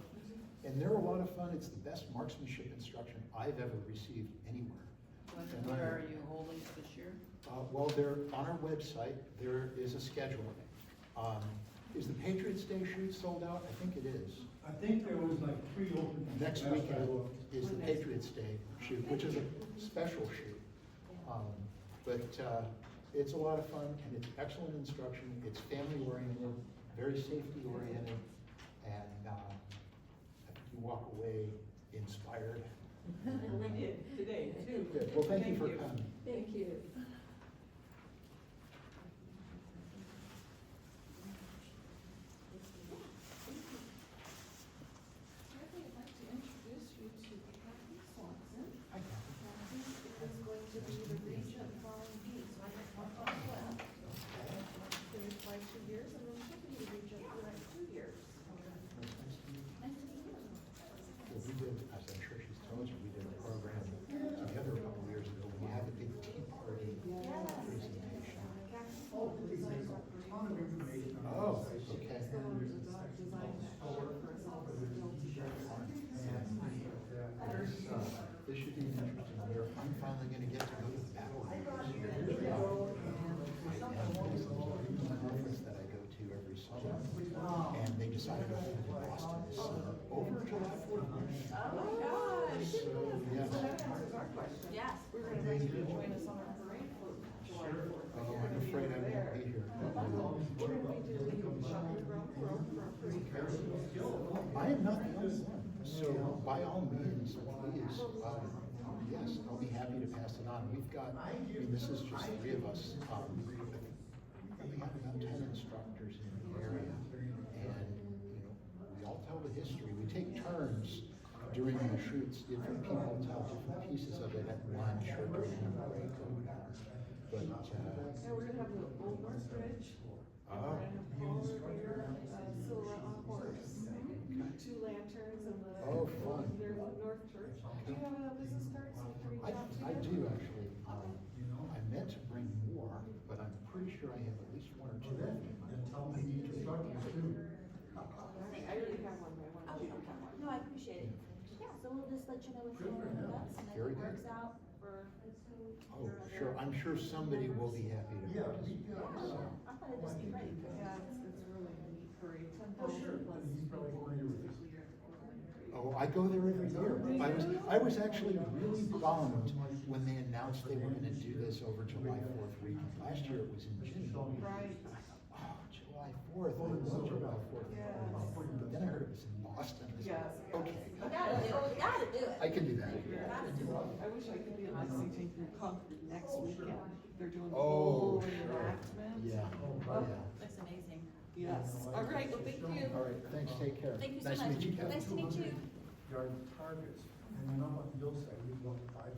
Speaker 1: and they're a lot of fun. It's the best marksmanship instruction I've ever received anywhere.
Speaker 5: Where are you holding it this year?
Speaker 1: Well, they're on our website. There is a schedule. Is the Patriots Day shoot sold out? I think it is.
Speaker 3: I think there was like 3 open.
Speaker 1: Next weekend is the Patriots Day shoot, which is a special shoot. But it's a lot of fun, and it's excellent instruction. It's family oriented, very safety oriented, and I think you walk away inspired.
Speaker 5: We did today too.
Speaker 1: Good. Well, thank you for coming.
Speaker 5: Thank you.
Speaker 6: Kathy, I'd like to introduce you to Kathy Swanson.
Speaker 1: Hi, Kathy.
Speaker 6: Kathy is going to be the regent following me, so I have 1 month left. Finished by 2 years, and then she'll be the regent for the next 2 years.
Speaker 1: Nice to meet you.
Speaker 6: Nice to meet you.
Speaker 1: Well, we did, as I'm sure she's told you, we did a program together a couple of years ago. We had the big Tea Party presentation.
Speaker 6: Kathy
Speaker 3: Oh, please,
Speaker 6: designed
Speaker 3: there's
Speaker 6: that
Speaker 3: a ton of information on
Speaker 1: Oh,
Speaker 3: the site.
Speaker 1: okay.
Speaker 6: So design that shirt for us all to build together.
Speaker 1: This should be an interesting year. I'm finally gonna get to go to the battle. And there's a conference that I go to every summer, and they decided to hold it in Boston this summer over July 4th.
Speaker 6: Oh my gosh.
Speaker 1: So, yes.
Speaker 6: So that answers our question.
Speaker 2: Yes.
Speaker 6: We're gonna invite you to join us on our parade for July 4th.
Speaker 1: Oh, I'm afraid I won't be here.
Speaker 6: We're gonna be doing shopping around for our parade.
Speaker 1: I am not the only one, so by all means, please, yes, I'll be happy to pass it on. We've got, I mean, this is just 3 of us. We have about 10 instructors in the area, and, we all tell the history. We take turns during the shoots. Different people tell different pieces of it at lunch or during a break or whatever. But,
Speaker 6: Yeah, we're gonna have the Old North Bridge.
Speaker 1: Oh.
Speaker 6: We're gonna have Paul Revere, silhouette on horse, 2 lanterns and the.
Speaker 1: Oh, fun.
Speaker 6: There's the North Church. Do you have a business card so you can reach out to
Speaker 1: I
Speaker 6: them?
Speaker 1: do actually. I meant to bring more, but I'm pretty sure I have at least 1 or 2 of them. I need to bring more.
Speaker 6: I already have one, but I wanted you to have one.
Speaker 7: No, I appreciate it. Yeah, so we'll just let you know what's going on with us, and if
Speaker 1: Very
Speaker 7: it
Speaker 1: good.
Speaker 7: works out for.
Speaker 1: Oh, sure, I'm sure somebody will be happy to participate. So,
Speaker 7: I thought it'd just be great.
Speaker 6: Yeah, it's really a neat parade, 10,000 plus people usually here at the Portland.
Speaker 1: Oh, I go there every year. I was actually really bummed when they announced they were gonna do this over July 4th weekend. Last year it was in June.
Speaker 6: Right.
Speaker 1: Oh, July 4th, I love July 4th.
Speaker 6: Yes.
Speaker 1: But then I heard it was in Boston. I was like,
Speaker 6: Yes.
Speaker 1: okay,
Speaker 7: You gotta do it, you gotta do it.
Speaker 1: I can do that.
Speaker 6: I wish I could be in Lexington through Concord next weekend. They're doing the
Speaker 1: Oh,
Speaker 6: whole
Speaker 1: sure.
Speaker 6: reenactment.
Speaker 1: Yeah,
Speaker 6: Oh.
Speaker 1: yeah.
Speaker 7: That's amazing.
Speaker 6: Yes, all right, well, thank you.
Speaker 1: All right, thanks, take care.
Speaker 7: Thank you so
Speaker 1: Nice
Speaker 7: much.
Speaker 1: to meet you, Kevin.
Speaker 7: Nice to meet you.
Speaker 3: Yard targets, and then up on the hillside, we built 500.